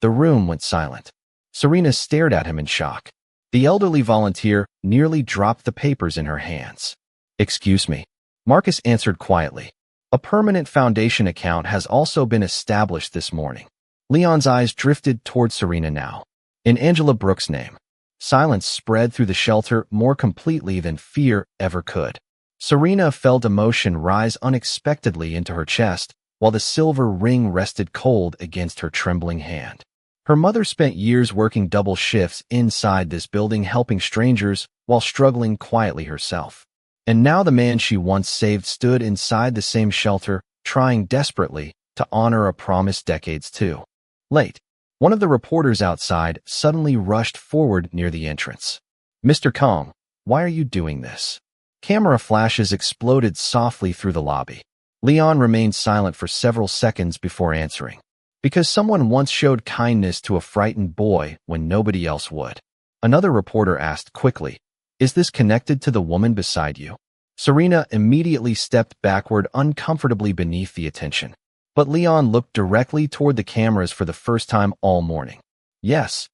Speaker 1: The room went silent. Serena stared at him in shock. The elderly volunteer nearly dropped the papers in her hands. Excuse me. Marcus answered quietly. A permanent foundation account has also been established this morning. Leon's eyes drifted toward Serena now. In Angela Brooks' name. Silence spread through the shelter more completely than fear ever could. Serena felt emotion rise unexpectedly into her chest, while the silver ring rested cold against her trembling hand. Her mother spent years working double shifts inside this building helping strangers while struggling quietly herself. And now the man she once saved stood inside the same shelter, trying desperately to honor a promise decades too late. One of the reporters outside suddenly rushed forward near the entrance. Mr. Kong, why are you doing this? Camera flashes exploded softly through the lobby. Leon remained silent for several seconds before answering. Because someone once showed kindness to a frightened boy when nobody else would. Another reporter asked quickly, is this connected to the woman beside you? Serena immediately stepped backward uncomfortably beneath the attention. But Leon looked directly toward the cameras for the first time all morning. Yes.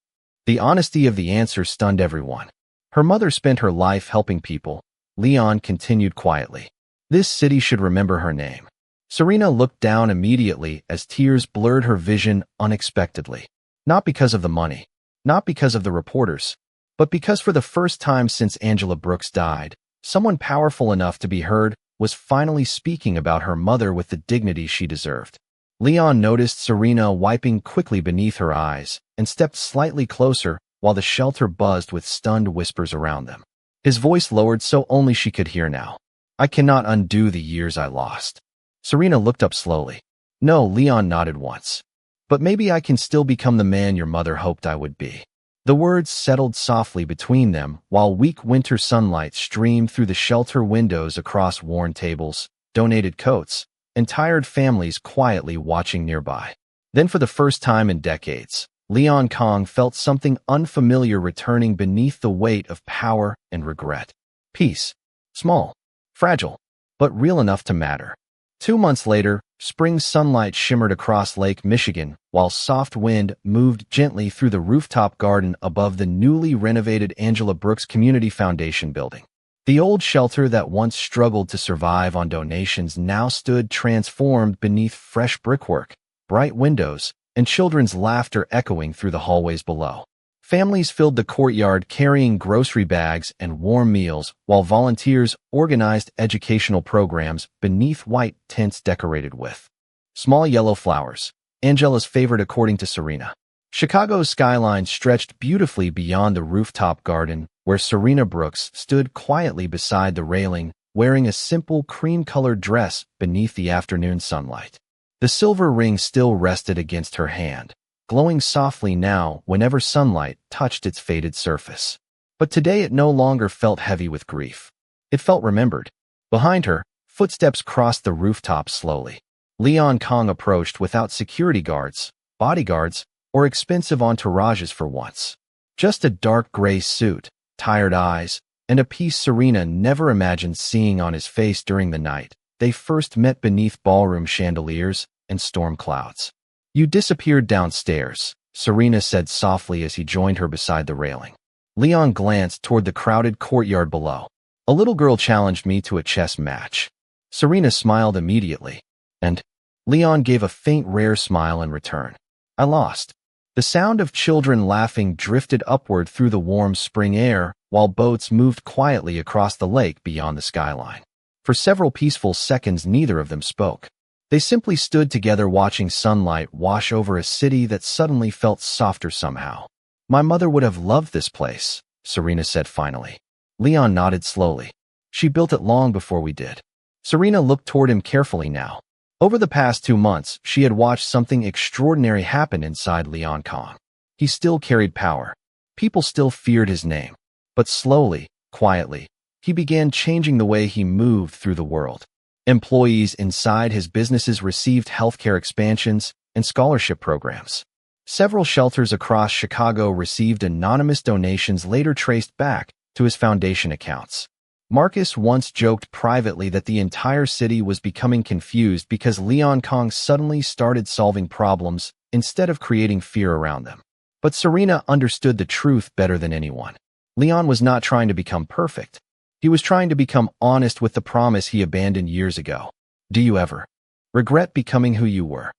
Speaker 1: The honesty of the answer stunned everyone. Her mother spent her life helping people. Leon continued quietly. This city should remember her name. Serena looked down immediately as tears blurred her vision unexpectedly. Not because of the money, not because of the reporters, but because for the first time since Angela Brooks died, someone powerful enough to be heard was finally speaking about her mother with the dignity she deserved. Leon noticed Serena wiping quickly beneath her eyes and stepped slightly closer while the shelter buzzed with stunned whispers around them. His voice lowered so only she could hear now. I cannot undo the years I lost. Serena looked up slowly. No, Leon nodded once. But maybe I can still become the man your mother hoped I would be. The words settled softly between them while weak winter sunlight streamed through the shelter windows across worn tables, donated coats, and tired families quietly watching nearby. Then for the first time in decades, Leon Kong felt something unfamiliar returning beneath the weight of power and regret. Peace. Small, fragile, but real enough to matter. 2 months later, spring sunlight shimmered across Lake Michigan, while soft wind moved gently through the rooftop garden above the newly renovated Angela Brooks Community Foundation building. The old shelter that once struggled to survive on donations now stood transformed beneath fresh brickwork, bright windows, and children's laughter echoing through the hallways below. Families filled the courtyard carrying grocery bags and warm meals, while volunteers organized educational programs beneath white tents decorated with small yellow flowers, Angela's favorite according to Serena. Chicago's skyline stretched beautifully beyond the rooftop garden, where Serena Brooks stood quietly beside the railing, wearing a simple cream-colored dress beneath the afternoon sunlight. The silver ring still rested against her hand, glowing softly now whenever sunlight touched its faded surface. But today it no longer felt heavy with grief. It felt remembered. Behind her, footsteps crossed the rooftop slowly. Leon Kong approached without security guards, bodyguards, or expensive entourages for once. Just a dark gray suit, tired eyes, and a peace Serena never imagined seeing on his face during the night they first met beneath ballroom chandeliers and storm clouds. "You disappeared downstairs," Serena said softly as he joined her beside the railing. Leon glanced toward the crowded courtyard below. "A little girl challenged me to a chess match." Serena smiled immediately, and Leon gave a faint, rare smile in return. "I lost." The sound of children laughing drifted upward through the warm spring air, while boats moved quietly across the lake beyond the skyline. For several peaceful seconds, neither of them spoke. They simply stood together watching sunlight wash over a city that suddenly felt softer somehow. "My mother would have loved this place," Serena said finally. Leon nodded slowly. "She built it long before we did." Serena looked toward him carefully now. Over the past 2 months, she had watched something extraordinary happen inside Leon Kong. He still carried power. People still feared his name. But slowly, quietly, he began changing the way he moved through the world. Employees inside his businesses received healthcare expansions and scholarship programs. Several shelters across Chicago received anonymous donations later traced back to his foundation accounts. Marcus once joked privately that the entire city was becoming confused because Leon Kong suddenly started solving problems instead of creating fear around them. But Serena understood the truth better than anyone. Leon was not trying to become perfect. He was trying to become honest with the promise he abandoned years ago. "Do you ever regret becoming who you were?"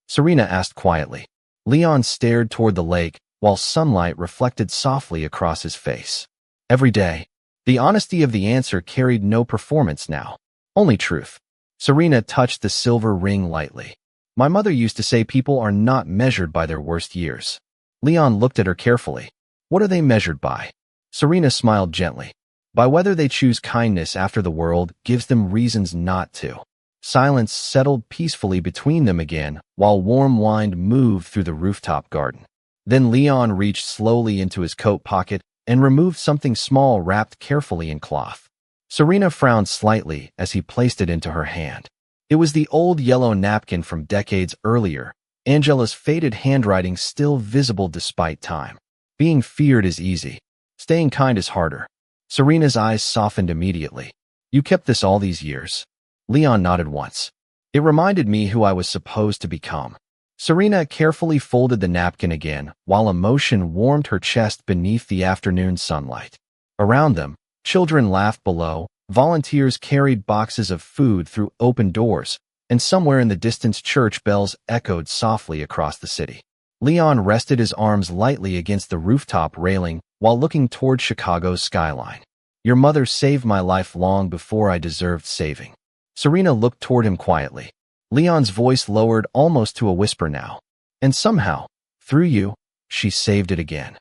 Speaker 1: Serena asked quietly. Leon stared toward the lake while sunlight reflected softly across his face. "Every day." The honesty of the answer carried no performance now, only truth. Serena touched the silver ring lightly. "My mother used to say people are not measured by their worst years." Leon looked at her carefully. "What are they measured by?" Serena smiled gently. "By whether they choose kindness after the world gives them reasons not to." Silence settled peacefully between them again while warm wine moved through the rooftop garden. Then Leon reached slowly into his coat pocket and removed something small wrapped carefully in cloth. Serena frowned slightly as he placed it into her hand. It was the old yellow napkin from decades earlier, Angela's faded handwriting still visible despite time. Being feared is easy. Staying kind is harder. Serena's eyes softened immediately. "You kept this all these years?" Leon nodded once. "It reminded me who I was supposed to become." Serena carefully folded the napkin again, while emotion warmed her chest beneath the afternoon sunlight. Around them, children laughed below, volunteers carried boxes of food through open doors, and somewhere in the distance church bells echoed softly across the city. Leon rested his arms lightly against the rooftop railing while looking toward Chicago's skyline. "Your mother saved my life long before I deserved saving." Serena looked toward him quietly. Leon's voice lowered almost to a whisper now. "And somehow, through you, she saved it again."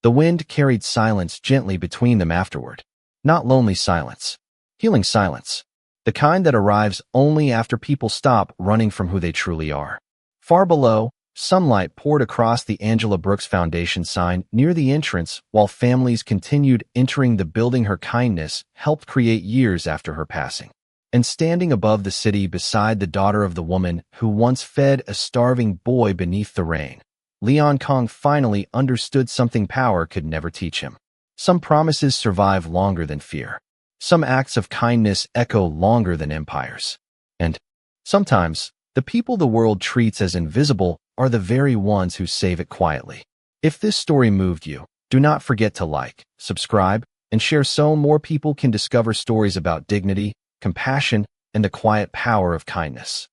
Speaker 1: The wind carried silence gently between them afterward. Not lonely silence. Healing silence. The kind that arrives only after people stop running from who they truly are. Far below, sunlight poured across the Angela Brooks Foundation sign near the entrance while families continued entering the building her kindness helped create years after her passing. And standing above the city beside the daughter of the woman who once fed a starving boy beneath the rain, Leon Kong finally understood something power could never teach him. Some promises survive longer than fear. Some acts of kindness echo longer than empires. And sometimes, the people the world treats as invisible are the very ones who save it quietly. If this story moved you, do not forget to like, subscribe, and share so more people can discover stories about dignity, compassion, and the quiet power of kindness.